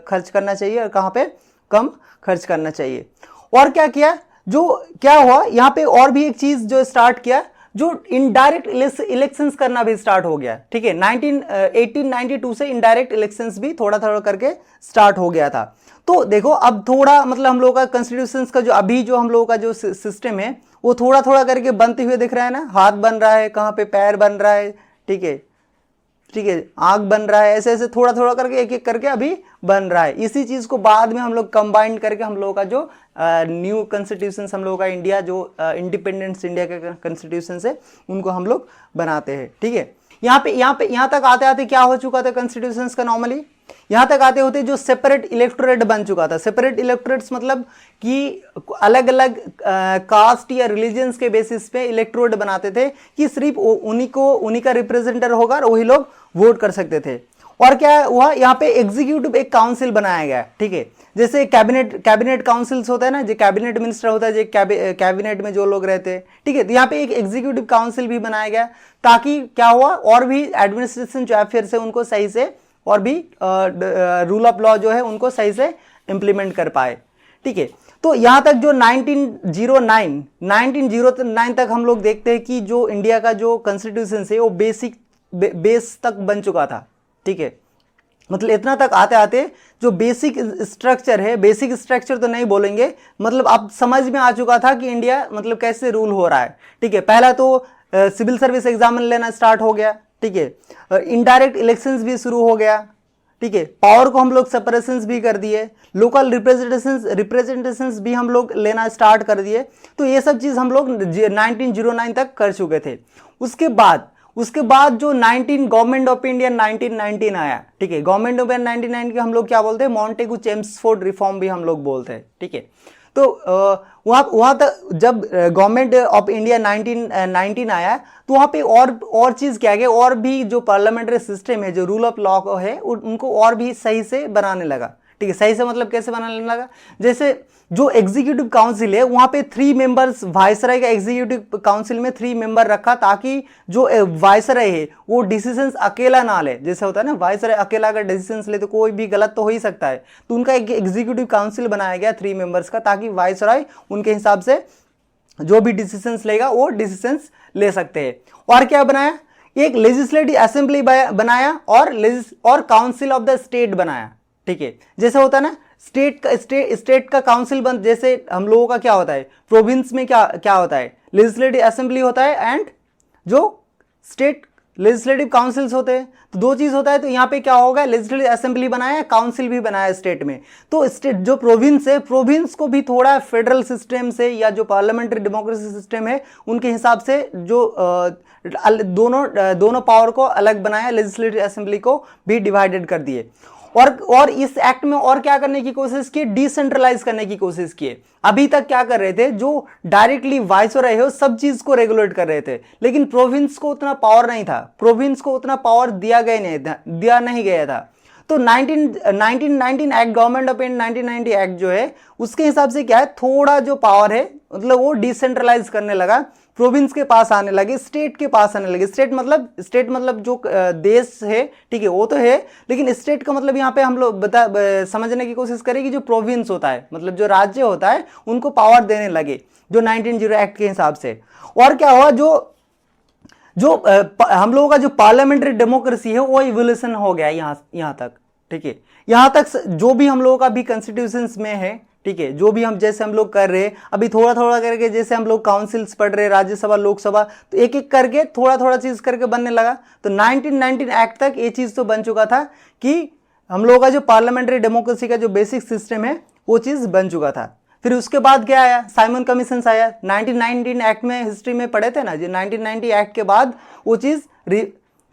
खर्च करना चाहिए और कहाँ पे कम खर्च करना चाहिए। और क्या किया, जो क्या हुआ यहाँ पे और भी एक चीज जो स्टार्ट किया, जो इनडायरेक्ट इलेक्शंस करना भी स्टार्ट हो गया, ठीक है। 1892 से इनडायरेक्ट इलेक्शंस भी थोड़ा थोड़ा करके स्टार्ट हो गया था। तो देखो अब थोड़ा मतलब हम लोगों का कॉन्स्टिट्यूशंस का जो अभी जो हम लोगों का जो सिस्टम है वो थोड़ा थोड़ा करके बनते हुए दिख रहा है ना, हाथ बन रहा है, कहाँ पे पैर बन रहा है, ठीक है, ठीक है, आंख बन रहा है, ऐसे ऐसे थोड़ा थोड़ा करके एक एक करके अभी बन रहा है। इसी चीज को बाद में हम लोग कंबाइन करके हम लोगों का जो न्यू कॉन्स्टिट्यूशन हम लोगों का इंडिया जो इंडिपेंडेंस इंडिया का कॉन्स्टिट्यूशन है उनको हम लोग बनाते हैं, ठीक है। यहाँ तक आते आते क्या हो चुका था कॉन्स्टिट्यूशन का, नॉर्मली यहाँ तक आते होते जो सेपरेट इलेक्टोरेट बन चुका था। सेपरेट इलेक्टोरेट्स मतलब कि अलग अलग कास्ट या रिलीजन्स के बेसिस पे इलेक्टोरेट बनाते थे कि सिर्फ उन्हीं का रिप्रेजेंटर होगा और वही लोग वोट कर सकते थे। और क्या हुआ, यहाँ पे एग्जीक्यूटिव एक काउंसिल बनाया गया, ठीक है, जैसे कैबिनेट काउंसिल्स होता है ना, जो कैबिनेट मिनिस्टर होता है, जो कैबिनेट में जो लोग रहते हैं, ठीक है, तो यहाँ पे एक एग्जीक्यूटिव काउंसिल भी बनाया गया ताकि क्या हुआ, और भी एडमिनिस्ट्रेशन जो अफेयर्स है उनको सही से, और भी रूल ऑफ लॉ जो है उनको सही से इंप्लीमेंट कर पाए, ठीक है। तो यहां तक जो 1909 तक हम लोग देखते हैं कि जो इंडिया का जो कॉन्स्टिट्यूशन है वो बेस तक बन चुका था, ठीक है। मतलब इतना तक आते आते जो बेसिक स्ट्रक्चर है, बेसिक स्ट्रक्चर तो नहीं बोलेंगे, मतलब आप समझ में आ चुका था कि इंडिया मतलब कैसे रूल हो रहा है। ठीक है, पहला तो सिविल सर्विस एग्जाम लेना स्टार्ट हो गया। ठीक है, इनडायरेक्ट इलेक्शंस भी शुरू हो गया। ठीक है, पावर को हम लोग सेपरेशंस भी कर दिए, लोकल रिप्रेजेंटेशंस भी हम लोग लेना स्टार्ट कर दिए। तो ये सब चीज हम लोग 1909 तक कर चुके थे। उसके बाद जो गवर्नमेंट ऑफ इंडिया 1919 आया। ठीक है, गवर्नमेंट ऑफ इंडिया 1919 के हम लोग क्या बोलते हैं, मॉन्टेगू चेम्सफोर्ड रिफॉर्म भी हम लोग बोलते हैं। ठीक है, तो वहां तक जब गवर्नमेंट ऑफ इंडिया 1919 आया तो वहां पे और चीज क्या गया, और भी जो पार्लियामेंट्री सिस्टम है, जो रूल ऑफ लॉ है, उनको और भी सही से बनाने लगा। ठीक है, सही से मतलब कैसे बनाने लगा, जैसे जो एग्जीक्यूटिव काउंसिल है वहां पे 3 मेंबर्स, वायसराय का एग्जीक्यूटिव काउंसिल में 3 मेंबर रखा, ताकि जो वायसराय है वो डिसीजंस अकेला ना ले। जैसे होता है ना, वायसराय अकेला अगर डिसीजंस ले तो कोई भी गलत तो हो ही सकता है, तो उनका एक एग्जीक्यूटिव काउंसिल बनाया गया 3 मेंबर्स का, ताकि वायसराय उनके हिसाब से जो भी डिसीजंस लेगा वो डिसीजंस ले सकते हैं। और क्या बनाया, एक लेजिस्लेटिव असेंबली बनाया और काउंसिल ऑफ द स्टेट बनाया। ठीक है, जैसे होता है ना स्टेट का काउंसिल बन, जैसे हम लोगों का क्या होता है, प्रोविंस में क्या होता है, लेजिस्लेटिव असेंबली होता है एंड जो स्टेट लेजिस्लेटिव काउंसिल्स होते हैं। तो 2 चीज होता है, तो यहाँ पे क्या होगा, लेजिस्लेटिव असेंबली बनाया, काउंसिल भी बनाया स्टेट में। तो स्टेट जो प्रोविंस है, प्रोविंस को भी थोड़ा फेडरल सिस्टम से या जो पार्लियामेंट्री डेमोक्रेसी सिस्टम है उनके हिसाब से जो दोनों पावर को अलग बनाया, लेजिस्लेटिव असेंबली को भी डिवाइडेड कर दिए। और इस एक्ट में और क्या करने की कोशिश की, डिसेंट्रलाइज करने की कोशिश की। अभी तक क्या कर रहे थे, जो डायरेक्टली वाइसरॉय है सब चीज को रेगुलेट कर रहे थे, लेकिन प्रोविंस को उतना पावर नहीं था, प्रोविंस को उतना पावर दिया नहीं गया था। तो 1919 act, government of India 1990 act जो है उसके हिसाब से क्या है, थोड़ा जो पावर है मतलब वो डिसेंट्रलाइज करने लगा, प्रोविंस के पास आने लगे, स्टेट के पास आने लगे। स्टेट मतलब जो देश है, ठीक है, वो तो है, लेकिन स्टेट का मतलब यहाँ पे हम लोग समझने की कोशिश करें कि जो प्रोविंस होता है, मतलब जो राज्य होता है, उनको पावर देने लगे जो 1900 एक्ट के हिसाब से। और क्या हुआ, जो हम लोगों का जो पार्लियामेंट्री डेमोक्रेसी है वो इवोल्यूशन हो गया यहाँ तक। ठीक है, यहाँ तक जो भी हम लोगों का भी कॉन्स्टिट्यूशन में है, ठीक है, जो भी हम जैसे हम लोग कर रहे हैं अभी थोड़ा थोड़ा करके, जैसे हम लोग काउंसिल्स पढ़ रहे हैं, राज्यसभा लोकसभा, तो एक एक करके थोड़ा थोड़ा चीज करके बनने लगा। तो 1919 एक्ट तक ये चीज तो बन चुका था कि हम लोगों का जो पार्लियामेंट्री डेमोक्रेसी का जो बेसिक सिस्टम है वो चीज बन चुका था। फिर उसके बाद क्या आया, साइमन कमीशन आया 1919 एक्ट में, हिस्ट्री में पढ़े थे ना जी, 1990 एक्ट के बाद वो चीज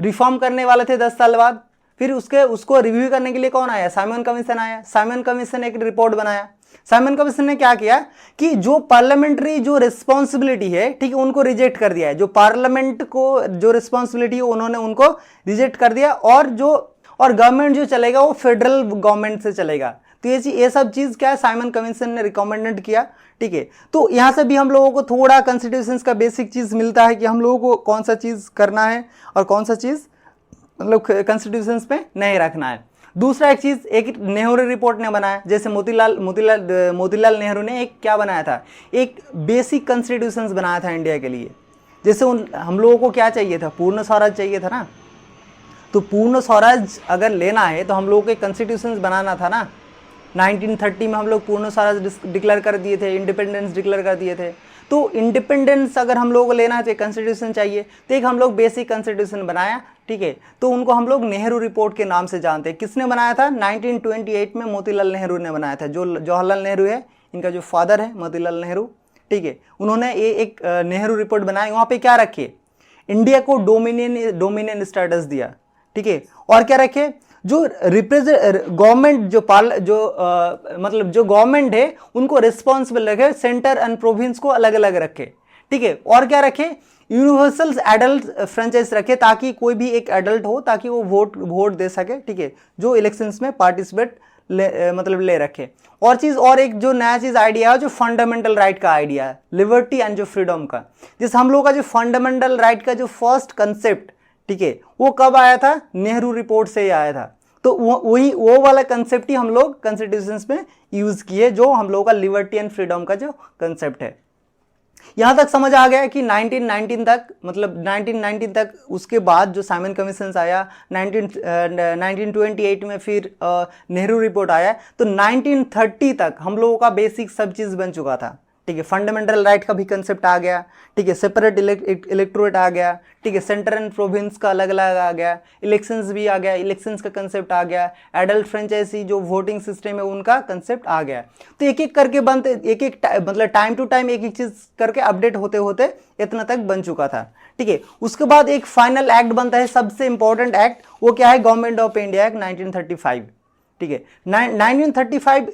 रिफॉर्म करने वाले थे 10 साल बाद। फिर उसको रिव्यू करने के लिए कौन आया, साइमन कमीशन आया। साइमन कमीशन एक रिपोर्ट बनाया। साइमन कमीशन ने क्या किया कि जो पार्लियामेंट्री जो रिस्पॉन्सिबिलिटी है, ठीक है, उनको रिजेक्ट कर दिया है। जो पार्लियामेंट को जो रिस्पॉन्सिबिलिटी है उन्होंने उनको रिजेक्ट कर दिया, और गवर्नमेंट जो चलेगा वो फेडरल गवर्नमेंट से चलेगा। तो ये सब चीज क्या है, साइमन कमीशन ने रिकमेंडेड किया। ठीक है, तो यहां से भी हम लोगों को थोड़ा कॉन्स्टिट्यूशन का बेसिक चीज मिलता है कि हम लोगों को कौन सा चीज करना है और कौन सा चीज मतलब कॉन्स्टिट्यूशन पे नहीं रखना है। दूसरा एक नेहरू रिपोर्ट ने बनाया, जैसे मोतीलाल नेहरू ने एक क्या बनाया था, एक बेसिक कॉन्स्टिट्यूशन बनाया था इंडिया के लिए। जैसे हम लोगों को क्या चाहिए था, पूर्ण स्वराज चाहिए था ना। तो पूर्ण स्वराज अगर लेना है तो हम लोगों को कॉन्स्टिट्यूशन बनाना था ना। 1930 में हम लोग पूर्ण स्वराज डिक्लेयर कर दिए थे, इंडिपेंडेंस डिक्लेयर कर दिए थे। तो इंडिपेंडेंस अगर हम लोगों को लेना है तो कॉन्स्टिट्यूशन चाहिए, तो एक हम लोग बेसिक कॉन्स्टिट्यूशन बनाया। ठीक है, तो उनको हम लोग नेहरू रिपोर्ट के नाम से जानते हैं। किसने बनाया था, 1928 में मोतीलाल नेहरू ने बनाया था। जो जवाहरलाल नेहरू है, इनका जो फादर है मोतीलाल नेहरू, ठीक है, उन्होंने ये एक नेहरू रिपोर्ट बनाई। वहां पे क्या रखे, इंडिया को डोमिनियन स्टेटस दिया। ठीक है, और क्या रखे, जो गवर्नमेंट मतलब जो गवर्नमेंट है उनको रिस्पॉन्सिबल रखे, सेंटर एंड प्रोविंस को अलग अलग रखे। ठीक है, और क्या रखे, यूनिवर्सल एडल्ट फ्रेंचाइज रखे, ताकि कोई भी एक एडल्ट हो ताकि वो वोट दे सके। ठीक है, जो इलेक्शंस में पार्टिसिपेट ले रखे। और एक जो नया चीज आइडिया है, जो फंडामेंटल राइट का आइडिया है, लिबर्टी एंड जो फ्रीडम का। जिस हम लोग का जो फंडामेंटल राइट का जो फर्स्ट कंसेप्ट, ठीक है, वो कब आया था, नेहरू रिपोर्ट से ही आया था। तो वो वाला कंसेप्ट ही हम लोग कॉन्स्टिट्यूशंस में यूज किए, जो हम लोग का लिबर्टी एंड फ्रीडम का जो कंसेप्ट है। यहाँ तक समझ आ गया कि 1919 तक, मतलब 1919 तक, उसके बाद जो साइमन कमीशन आया 1928 में, फिर नेहरू रिपोर्ट आया, तो 1930 तक हम लोगों का बेसिक सब चीज़ बन चुका था। ठीक है, फंडामेंटल राइट का भी कंसेप्ट आ गया। ठीक है, सेपरेट इलेक्टोरेट आ गया। ठीक है, सेंटर एंड प्रोविंस का अलग अलग आ गया। इलेक्शंस भी आ गया, इलेक्शंस का कंसेप्ट आ गया। एडल्ट फ्रेंचाइजी जो वोटिंग सिस्टम है उनका कंसेप्ट आ गया। तो एक एक करके बनते, एक एक मतलब टाइम टू टाइम एक एक चीज करके अपडेट होते होते इतना तक बन चुका था। ठीक है, उसके बाद एक फाइनल एक्ट बनता है, सबसे इंपॉर्टेंट एक्ट, वो क्या है? Government of India act 1935। ठीक है, 1935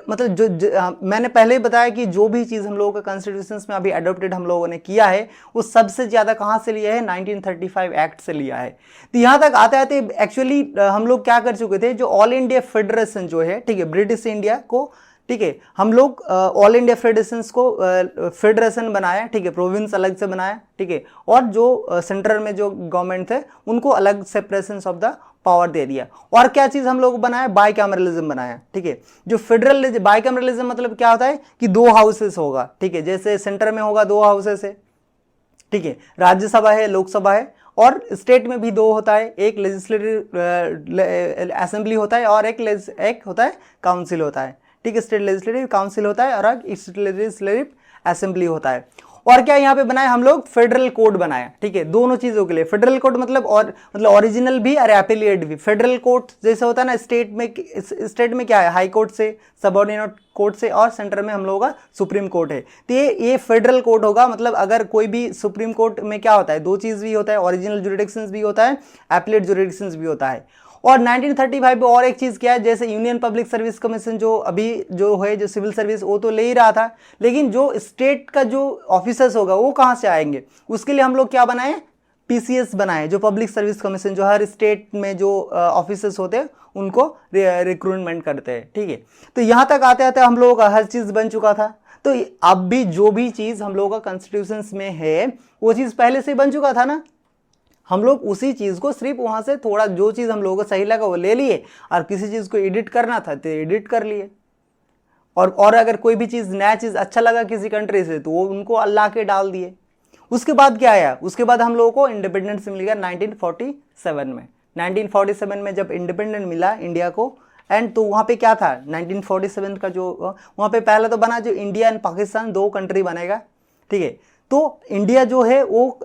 मतलब मैंने पहले ही बताया कि जो भी चीज़ हम लोगों का कॉन्स्टिट्यूशन में अभी अडोप्टेड हम लोगों ने किया है, वो सबसे ज़्यादा कहाँ से लिया है? 1935 एक्ट से लिया है। तो यहाँ तक आते आते एक्चुअली हम लोग क्या कर चुके थे, जो ऑल इंडिया फेडरेशन जो है, ठीक है, ब्रिटिश इंडिया को, ठीक है, हम लोग ऑल इंडिया फेडरेशन को फेडरेशन बनाया। ठीक है, प्रोविंस अलग से बनाया। ठीक है, और जो सेंट्रल में जो गवर्नमेंट थे उनको अलग सेपरेशन ऑफ द पावर दे दिया। और क्या चीज हम लोग बनाया? बाइकैमरलिज्म बनाया। ठीक है, जो फेडरल बाइकैमरलिज्म मतलब क्या होता है कि दो हाउसेस होगा। ठीक है, जैसे सेंटर में होगा दो हाउसेस है। ठीक है, राज्यसभा है, लोकसभा है, और स्टेट में भी दो होता है, एक लेजिस्लेटिव असेंबली होता है और एक होता है काउंसिल होता है। ठीक है, स्टेट लेजिस्लेटिव काउंसिल होता है और एक स्टेट लेजिस्लेटिव असेंबली होता है। और क्या यहाँ पे बनाया हम लोग? फेडरल कोड बनाया। ठीक है, दोनों चीजों के लिए फेडरल कोड मतलब, और मतलब ओरिजिनल भी और एपिलिएट भी। फेडरल कोर्ट जैसे होता है ना, स्टेट में क्या है? हाई कोर्ट से, सबऑर्डिनेट कोर्ट से, और सेंटर में हम लोगों का सुप्रीम कोर्ट है। तो ये फेडरल कोर्ट होगा। मतलब अगर कोई भी सुप्रीम कोर्ट में क्या होता है? दो चीज भी होता है, ओरिजिनल जुरिडिक्शंस भी होता है, एपिलेट जुरिडिक्शंस भी होता है। और 1935 में और एक चीज क्या है, जैसे यूनियन पब्लिक सर्विस कमीशन जो अभी जो है, जो सिविल सर्विस, वो तो ले ही रहा था, लेकिन जो स्टेट का जो ऑफिसर्स होगा वो कहाँ से आएंगे? उसके लिए हम लोग क्या बनाए? पीसीएस बनाए, जो पब्लिक सर्विस कमीशन, जो हर स्टेट में जो ऑफिसर्स होते हैं उनको रिक्रूटमेंट करते हैं। ठीक है, तो यहाँ तक आते आते हम लोगों का हर चीज बन चुका था। तो अब भी जो भी चीज हम लोगों का कॉन्स्टिट्यूशन में है वो चीज पहले से बन चुका था ना। हम लोग उसी चीज को सिर्फ वहां से थोड़ा जो चीज हम लोगों को सही लगा वो ले लिए, और किसी चीज को एडिट करना था तो एडिट कर लिए। और अगर कोई भी चीज, नया चीज अच्छा लगा किसी कंट्री से तो वो उनको अल्लाह के डाल दिए। उसके बाद क्या आया? उसके बाद हम लोगों को इंडिपेंडेंस मिल गया 1947 में। 1947 में जब इंडिपेंडेंट मिला इंडिया को, एंड तो वहां पे क्या था? 1947 का जो वहां पे पहला तो बना, जो इंडिया एंड पाकिस्तान दो कंट्री बनेगा। ठीक है, तो इंडिया जो है वो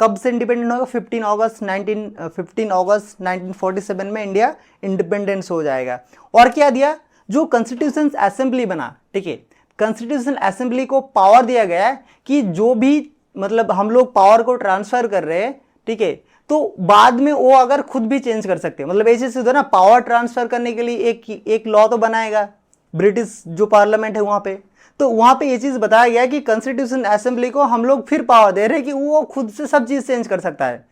कब से इंडिपेंडेंट होगा? 15 अगस्त 1947 में इंडिया इंडिपेंडेंस हो जाएगा। और क्या दिया? जो कॉन्स्टिट्यूशन असेंबली बना, ठीक है, कॉन्स्टिट्यूशन असेंबली को पावर दिया गया कि जो भी, मतलब हम लोग पावर को ट्रांसफर कर रहे हैं, ठीक है, तो बाद में वो अगर खुद भी चेंज कर सकते हैं। मतलब ऐसे से ना, पावर ट्रांसफर करने के लिए एक लॉ तो बनाएगा ब्रिटिश जो पार्लियामेंट है वहां पे। तो वहां पे ये चीज बताया गया कि कॉन्स्टिट्यूशन असेंबली को हम लोग फिर पावर दे रहे हैं कि वो खुद से सब चीज चेंज कर सकता है।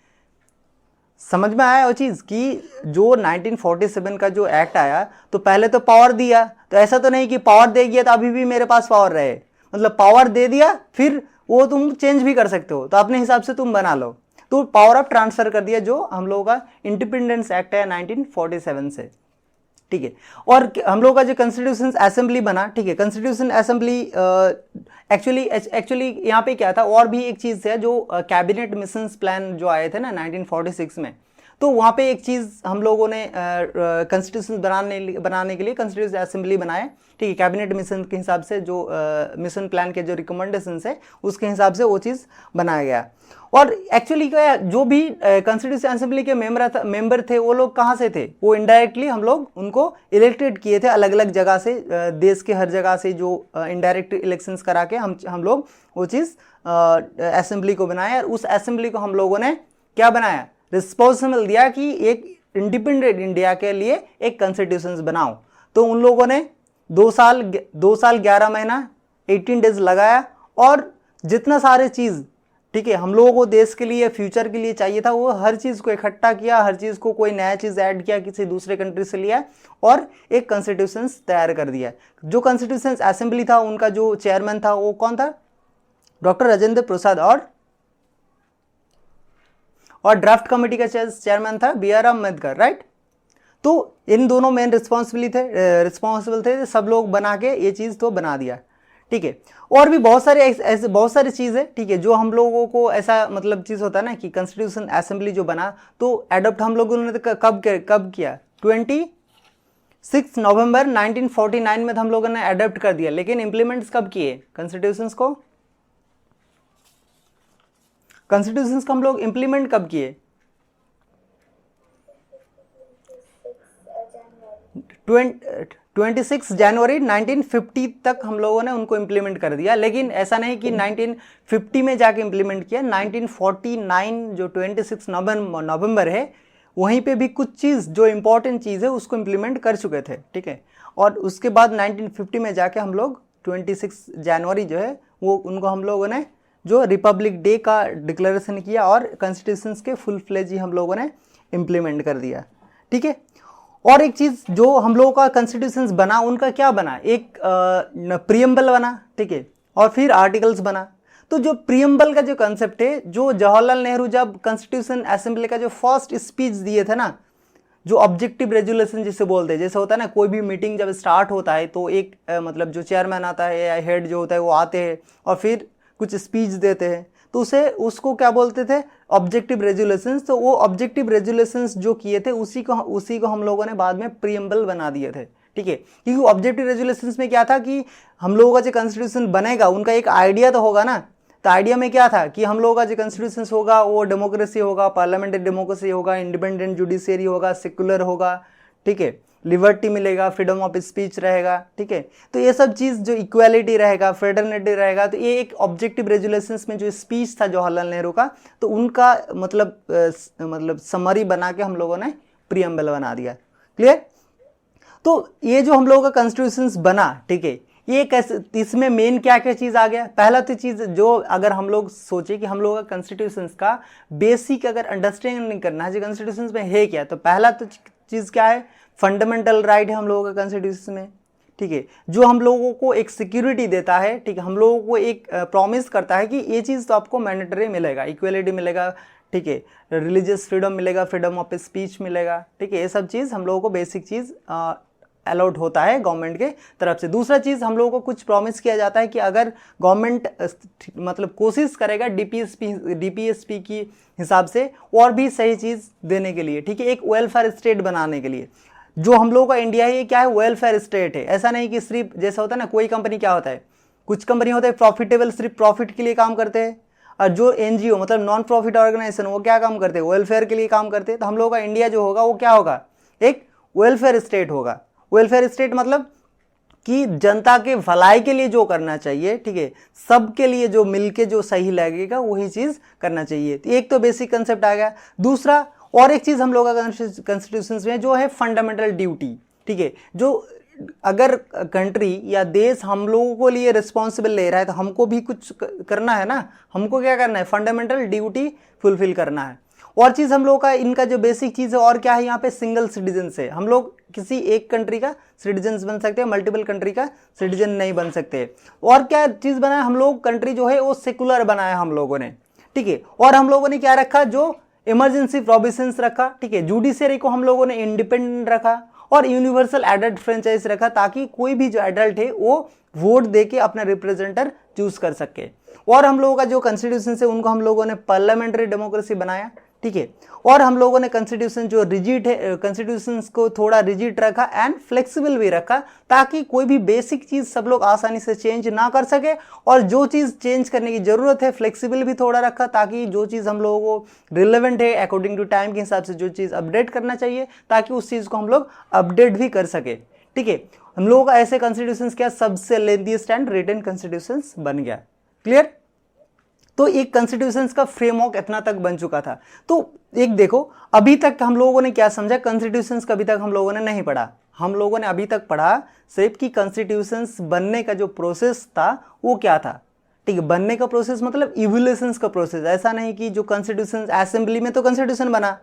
समझ में आया वो चीज कि जो 1947 का जो एक्ट आया, तो पहले तो पावर दिया, तो ऐसा तो नहीं कि पावर दे गया तो अभी भी मेरे पास पावर रहे। मतलब पावर दे दिया, फिर वो तुम चेंज भी कर सकते हो, तो अपने हिसाब से तुम बना लो। तो पावर ऑफ ट्रांसफर कर दिया, जो हम लोगों का इंडिपेंडेंस एक्ट है 1947 से। ठीक है, और हम लोग का जो कॉन्स्टिट्यूशन असेंबली बना, ठीक है, कॉन्स्टिट्यूशन असेंबली एक्चुअली यहाँ पे क्या था, और भी एक चीज है, जो कैबिनेट मिशंस प्लान जो आए थे ना 1946 में, तो वहाँ पे एक चीज़ हम लोगों ने कॉन्स्टिट्यूशन बनाने के लिए कॉन्स्टिट्यूशन असेंबली बनाया। ठीक है, कैबिनेट मिशन के हिसाब से, जो मिशन प्लान के जो रिकमेंडेशन है उसके हिसाब से वो चीज़ बनाया गया। और एक्चुअली क्या, जो भी कॉन्स्टिट्यूशन असेंबली के मेंबर थे वो लोग कहाँ से थे? वो इनडायरेक्टली हम लोग उनको इलेक्टेड किए थे, अलग अलग जगह से, देश के हर जगह से, जो इनडायरेक्ट इलेक्शंस करा के हम लोग वो चीज़ असेंबली को बनाया। और उस असेंबली को हम लोगों ने क्या बनाया? रिस्पॉन्सिबल दिया कि एक इंडिपेंडेंट इंडिया के लिए एक कॉन्स्टिट्यूशन बनाओ। तो उन लोगों ने 2 साल 11 महीना 18 डेज लगाया, और जितना सारे चीज़, ठीक है, हम लोगों को देश के लिए, फ्यूचर के लिए चाहिए था, वो हर चीज़ को इकट्ठा किया, हर चीज़ को कोई नया चीज़ ऐड किया, किसी दूसरे कंट्री से लिया और एक कॉन्स्टिट्यूशन तैयार कर दिया। जो कॉन्स्टिट्यूशन असेंबली था, उनका जो चेयरमैन था वो कौन था? डॉक्टर राजेंद्र प्रसाद। और ड्राफ्ट कमेटी का चेयरमैन था बी आर अम्बेडकर, राइट। तो इन दोनों मेन रिस्पॉन्सिबल थे, सब लोग बना के ये चीज़ तो बना दिया। ठीक है। और भी बहुत सारे ऐसे बहुत सारी चीज़ है, ठीक है, जो हम लोगों को ऐसा मतलब चीज़ होता है ना कि कॉन्स्टिट्यूशन असेंबली जो बना तो एडॉप्ट हम लोगों ने कब किया, 26 नवंबर 1949 में तो हम लोगों ने एडॉप्ट कर दिया, लेकिन इंप्लीमेंट्स कब किए कॉन्स्टिट्यूशंस को, कॉन्स्टिट्यूशंस को हम लोग इंप्लीमेंट कब किए, 26 जनवरी 1950 तक हम लोगों ने उनको इम्प्लीमेंट कर दिया। लेकिन ऐसा नहीं कि 1950 में जाके इम्प्लीमेंट किया, 1949 जो 26 नवंबर है वहीं पे भी कुछ चीज़ जो इम्पोर्टेंट चीज़ है उसको इम्प्लीमेंट कर चुके थे, ठीक है। और उसके बाद 1950 में जाके हम लोग 26 जनवरी जो है वो उनको हम लोगों ने जो रिपब्लिक डे का डिक्लेरेशन किया और कॉन्स्टिट्यूशंस के फुल फ्लेज ही हम लोगों ने इम्प्लीमेंट कर दिया, ठीक है। और एक चीज़ जो हम लोगों का कॉन्स्टिट्यूशंस बना उनका क्या बना, एक प्रियम्बल बना, ठीक है, और फिर आर्टिकल्स बना। तो जो प्रियम्बल का जो कंसेप्ट है, जो जवाहरलाल नेहरू जब कॉन्स्टिट्यूशन असेंबली का जो फर्स्ट स्पीच दिए थे ना, जो ऑब्जेक्टिव रेजुलेशन जिसे बोलते हैं, जैसे होता है ना कोई भी मीटिंग जब स्टार्ट होता है तो एक मतलब जो चेयरमैन आता है या हेड जो होता है वो आते हैं और फिर कुछ स्पीच देते हैं, तो उसको क्या बोलते थे, ऑब्जेक्टिव रेजुलेशंस। तो वो ऑब्जेक्टिव रेजुलेशंस जो किए थे उसी को हम लोगों ने बाद में प्रियम्बल बना दिए थे, ठीक है। क्योंकि ऑब्जेक्टिव रेजुलेशंस में क्या था कि हम लोगों का जो कॉन्स्टिट्यूशन बनेगा उनका एक आइडिया तो होगा ना, तो आइडिया में क्या था कि हम लोगों का जो कॉन्स्टिट्यूशन होगा वो डेमोक्रेसी होगा, पार्लियामेंट्री डेमोक्रेसी होगा, इंडिपेंडेंट जुडिशियरी होगा, सेक्युलर होगा, ठीक है, लिबर्टी मिलेगा, फ्रीडम ऑफ स्पीच रहेगा, ठीक है। तो ये सब चीज़ जो इक्वालिटी रहेगा, फ्रेटर्निटी रहेगा, तो ये एक ऑब्जेक्टिव रेजुलेशंस में जो स्पीच था जवाहरलाल नेहरू का, तो उनका मतलब समरी बना के हम लोगों ने प्रियम्बल बना दिया। क्लियर। तो ये जो हम लोगों का कॉन्स्टिट्यूशन बना, ठीक है, ये कैसे, इसमें मेन क्या क्या चीज़ आ गया। पहला तो चीज़ जो अगर हम लोग सोचे कि हम लोगों का कॉन्स्टिट्यूशन का बेसिक अगर अंडरस्टैंडिंग करना है कॉन्स्टिट्यूशन में है क्या, तो पहला तो चीज़ क्या है, फंडामेंटल राइट है हम लोगों का कॉन्स्टिट्यूशन में, ठीक है, जो हम लोगों को एक सिक्योरिटी देता है, ठीक है, हम लोगों को एक प्रॉमिस करता है कि ये चीज़ तो आपको मैंडेटरी मिलेगा, इक्वलिटी मिलेगा, ठीक है, रिलीजियस फ्रीडम मिलेगा, फ्रीडम ऑफ स्पीच मिलेगा, ठीक है, ये सब चीज़ हम लोगों को बेसिक चीज़ अलॉट होता है गवर्नमेंट के तरफ से। दूसरा चीज़ हम लोगों को कुछ प्रॉमिस किया जाता है कि अगर गवर्नमेंट मतलब कोशिश करेगा डीपीएसपी की हिसाब से और भी सही चीज़ देने के लिए, ठीक है, एक वेलफेयर स्टेट बनाने के लिए। जो हम लोगों का इंडिया है ये क्या है, वेलफेयर स्टेट है। ऐसा नहीं कि सिर्फ जैसा होता है ना, कोई कंपनी क्या होता है, कुछ कंपनी होता है प्रॉफिटेबल, सिर्फ प्रॉफिट के लिए काम करते हैं, और जो एनजीओ मतलब नॉन प्रॉफिट ऑर्गेनाइजेशन वो क्या काम करते हैं, वेलफेयर के लिए काम करते हैं। तो हम लोगों का इंडिया जो होगा वो क्या होगा, एक वेलफेयर स्टेट होगा। वेलफेयर स्टेट मतलब कि जनता के भलाई के लिए जो करना चाहिए, ठीक है, सबके लिए जो मिलके जो सही लगेगा वही चीज़ करना चाहिए। तो एक तो बेसिक कंसेप्ट आ गया। दूसरा और एक चीज़ हम लोगों का कॉन्स्टिट्यूशन में जो है फंडामेंटल ड्यूटी, ठीक है, जो अगर कंट्री या देश हम लोगों को लिए रिस्पॉन्सिबल ले रहा है तो हमको भी कुछ करना है ना, हमको क्या करना है, फंडामेंटल ड्यूटी फुलफिल करना है। और चीज़ हम लोग का इनका जो बेसिक चीज़ है और क्या है, यहाँ पे सिंगल सिटीजन से हम लोग किसी एक कंट्री का सिटीजन बन सकते हैं, मल्टीपल कंट्री का सिटीजन नहीं बन सकते। और क्या चीज़ बनाया हम लोग, कंट्री जो है वो सेकुलर बनाया हम लोगों ने, ठीक है। और हम लोगों ने क्या रखा, जो इमरजेंसी प्रोविजंस रखा, ठीक है, जुडिशरी को हम लोगों ने इंडिपेंडेंट रखा और यूनिवर्सल एडल्ट फ्रेंचाइज रखा, ताकि कोई भी जो एडल्ट है वो वोट दे के अपना रिप्रेजेंटर चूज कर सके। और हम लोगों का जो कॉन्स्टिट्यूशन है उनको हम लोगों ने पार्लियामेंट्री डेमोक्रेसी बनाया, ठीक है। और हम लोगों ने कॉन्स्टिट्यूशन जो रिजिड है, कॉन्स्टिट्यूशन को थोड़ा रिजिड रखा एंड फ्लेक्सिबल भी रखा, ताकि कोई भी बेसिक चीज़ सब लोग आसानी से चेंज ना कर सके, और जो चीज़ चेंज करने की ज़रूरत है फ्लेक्सिबल भी थोड़ा रखा, ताकि जो चीज़ हम लोगों को रिलेवेंट है अकॉर्डिंग टू टाइम के हिसाब से जो चीज़ अपडेट करना चाहिए, ताकि उस चीज़ को हम लोग अपडेट भी कर सके, ठीक है। हम लोगों का ऐसे कॉन्स्टिट्यूशन क्या सबसे लेंथीएस्ट एंड रिटन कॉन्स्टिट्यूशन बन गया। क्लियर। तो एक कॉन्स्टिट्यूशन का फ्रेमवर्क इतना तक बन चुका था। तो एक देखो, अभी तक हम लोगों ने क्या समझा, कॉन्स्टिट्यूशन का अभी तक हम लोगों ने नहीं पढ़ा। हम लोगों ने अभी तक पढ़ा सिर्फ कि कॉन्स्टिट्यूशन बनने का जो प्रोसेस था वो क्या था, ठीक है। बनने का प्रोसेस मतलब इवोल्यूशन का प्रोसेस। ऐसा नहीं कि जो कॉन्स्टिट्यूशन असेंबली में तो कॉन्स्टिट्यूशन बना,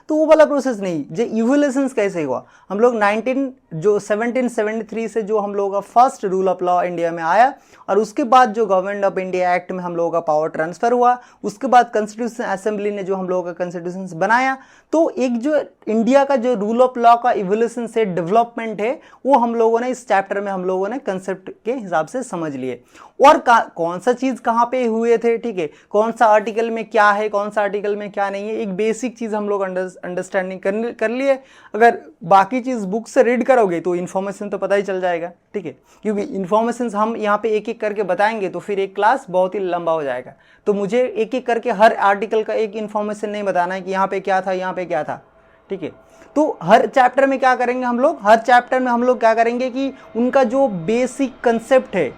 तो वो वाला प्रोसेस नहीं। जो इवोल्यूशंस कैसे हुआ, हम लोग 1773 से जो हम लोगों का first rule of law India में आया, और उसके बाद जो गवर्नमेंट ऑफ इंडिया एक्ट में हम लोगों का पावर ट्रांसफर हुआ, उसके बाद कॉन्स्टिट्यूशन असेंबली ने जो हम लोगों का कॉन्स्टिट्यूशन बनाया, तो एक जो इंडिया का जो रूल ऑफ लॉ का इवोल्यूशन से डेवलपमेंट है वो हम लोगों ने इस चैप्टर में हम लोगों ने कंसेप्ट के हिसाब से समझ लिए, और कौन सा चीज कहाँ पे हुए थे, ठीक है, कौन सा आर्टिकल में क्या है, कौन सा आर्टिकल में क्या नहीं है, एक बेसिक चीज हम लोग अंडरस्टैंडिंग कर लिए। अगर बाकी चीज बुक से रीड करोगे तो इन्फॉर्मेशन तो पता ही चल जाएगा, ठीक है, क्योंकि इन्फॉर्मेशन हम यहाँ पे एक एक करके बताएंगे तो फिर एक क्लास बहुत ही लंबा हो जाएगा। तो मुझे एक एक करके हर आर्टिकल का एक इन्फॉर्मेशन नहीं बताना है कि यहाँ पे क्या था, यहाँ पे क्या था, ठीक है। तो हर चैप्टर में क्या करेंगे हम लोग, हर चैप्टर में हम लोग क्या करेंगे कि उनका जो बेसिक कंसेप्ट है,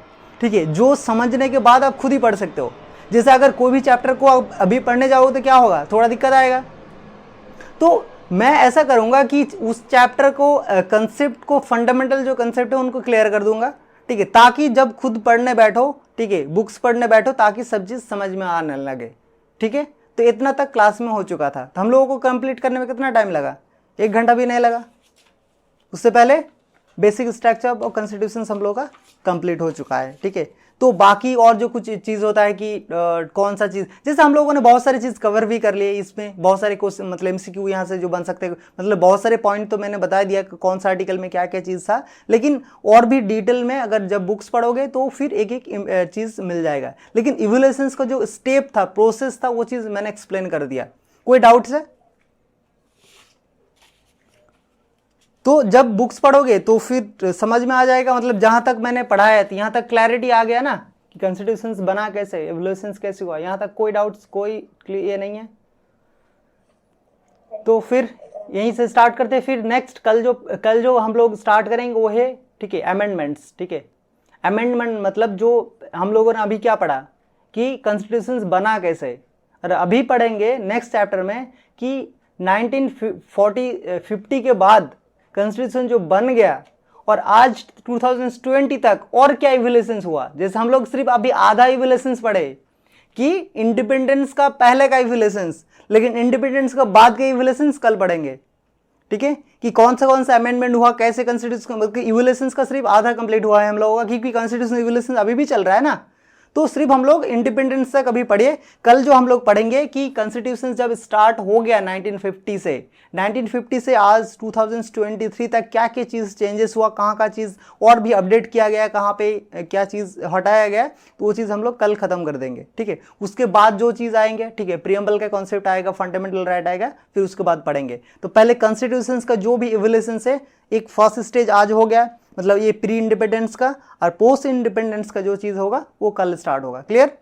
ठीक है, जो समझने के बाद आप खुद ही पढ़ सकते हो। जैसे अगर कोई भी चैप्टर को आप अभी पढ़ने जाओगे तो क्या होगा, थोड़ा दिक्कत आएगा। तो मैं ऐसा करूंगा कि उस चैप्टर को कंसेप्ट को, फंडामेंटल जो कंसेप्ट है उनको क्लियर कर दूंगा, ठीक है, ताकि जब खुद पढ़ने बैठो, ठीक है, बुक्स पढ़ने बैठो, ताकि सब चीज समझ में आने लगे, ठीक है। तो इतना तक क्लास में हो चुका था। तो हम लोगों को कंप्लीट करने में कितना टाइम लगा, 1 घंटा भी नहीं लगा। उससे पहले बेसिक स्ट्रक्चर और कॉन्स्टिट्यूशन हम लोगों का कंप्लीट हो चुका है, ठीक है। तो बाकी और जो कुछ चीज़ होता है कि कौन सा चीज़, जैसे हम लोगों ने बहुत सारी चीज़ कवर भी कर लिए, इसमें बहुत सारे क्वेश्चन मतलब एमसीक्यू यहाँ से जो बन सकते हैं, मतलब बहुत सारे पॉइंट तो मैंने बता दिया कि कौन सा आर्टिकल में क्या क्या चीज़ था, लेकिन और भी डिटेल में अगर जब बुक्स पढ़ोगे तो फिर एक एक चीज़ मिल जाएगा। लेकिन इवोल्यूशंस का जो स्टेप था, प्रोसेस था, वो चीज़ मैंने एक्सप्लेन कर दिया। कोई डाउट्स है? तो जब बुक्स पढ़ोगे तो फिर समझ में आ जाएगा, मतलब जहां तक मैंने पढ़ाया है यहाँ तक क्लैरिटी आ गया ना कि कॉन्स्टिट्यूशंस बना कैसे, एवोल्यूशंस कैसे हुआ, यहाँ तक कोई डाउट्स, कोई ये नहीं है। तो फिर यहीं से स्टार्ट करते हैं। फिर नेक्स्ट कल जो हम लोग स्टार्ट करेंगे वो है, ठीक है, अमेंडमेंट्स, ठीक है। अमेंडमेंट मतलब जो हम लोगों ने अभी क्या पढ़ा कि कॉन्स्टिट्यूशंस बना कैसे, और अभी पढ़ेंगे नेक्स्ट चैप्टर में कि 1950 के बाद कॉन्स्टिट्यूशन जो बन गया और आज 2020 तक और क्या इवोल्यूशंस हुआ। जैसे हम लोग सिर्फ अभी आधा इवोल्यूशंस पढ़े कि इंडिपेंडेंस का पहले का इवोल्यूशंस, लेकिन इंडिपेंडेंस का बाद के इवोल्यूशंस कल पढ़ेंगे, ठीक है, कि कौन सा अमेंडमेंट हुआ, कैसे कॉन्स्टिट्यूशन, इवोल्यूशंस का सिर्फ आधा कंप्लीट हुआ है हम लोगों का, क्योंकि कॉन्स्टिट्यूशन इवोल्यूशन अभी भी चल रहा है ना। तो सिर्फ हम लोग इंडिपेंडेंस तक अभी पढ़िए। कल जो हम लोग पढ़ेंगे कि कॉन्स्टिट्यूशन जब स्टार्ट हो गया 1950 से आज 2023 तक क्या क्या चीज़ चेंजेस हुआ, कहाँ का चीज़ और भी अपडेट किया गया, कहाँ पे क्या चीज़ हटाया गया, तो वो चीज़ हम लोग कल खत्म कर देंगे, ठीक है। उसके बाद जो चीज़ आएंगे, ठीक है, प्रियम्बल का कॉन्सेप्ट आएगा, फंडामेंटल राइट आएगा, फिर उसके बाद पढ़ेंगे। तो पहले कॉन्स्टिट्यूशन का जो भी इवोल्यूशन है, एक फर्स्ट स्टेज आज हो गया, मतलब ये प्री इंडिपेंडेंस का, और पोस्ट इंडिपेंडेंस का जो चीज़ होगा वो कल स्टार्ट होगा। क्लियर?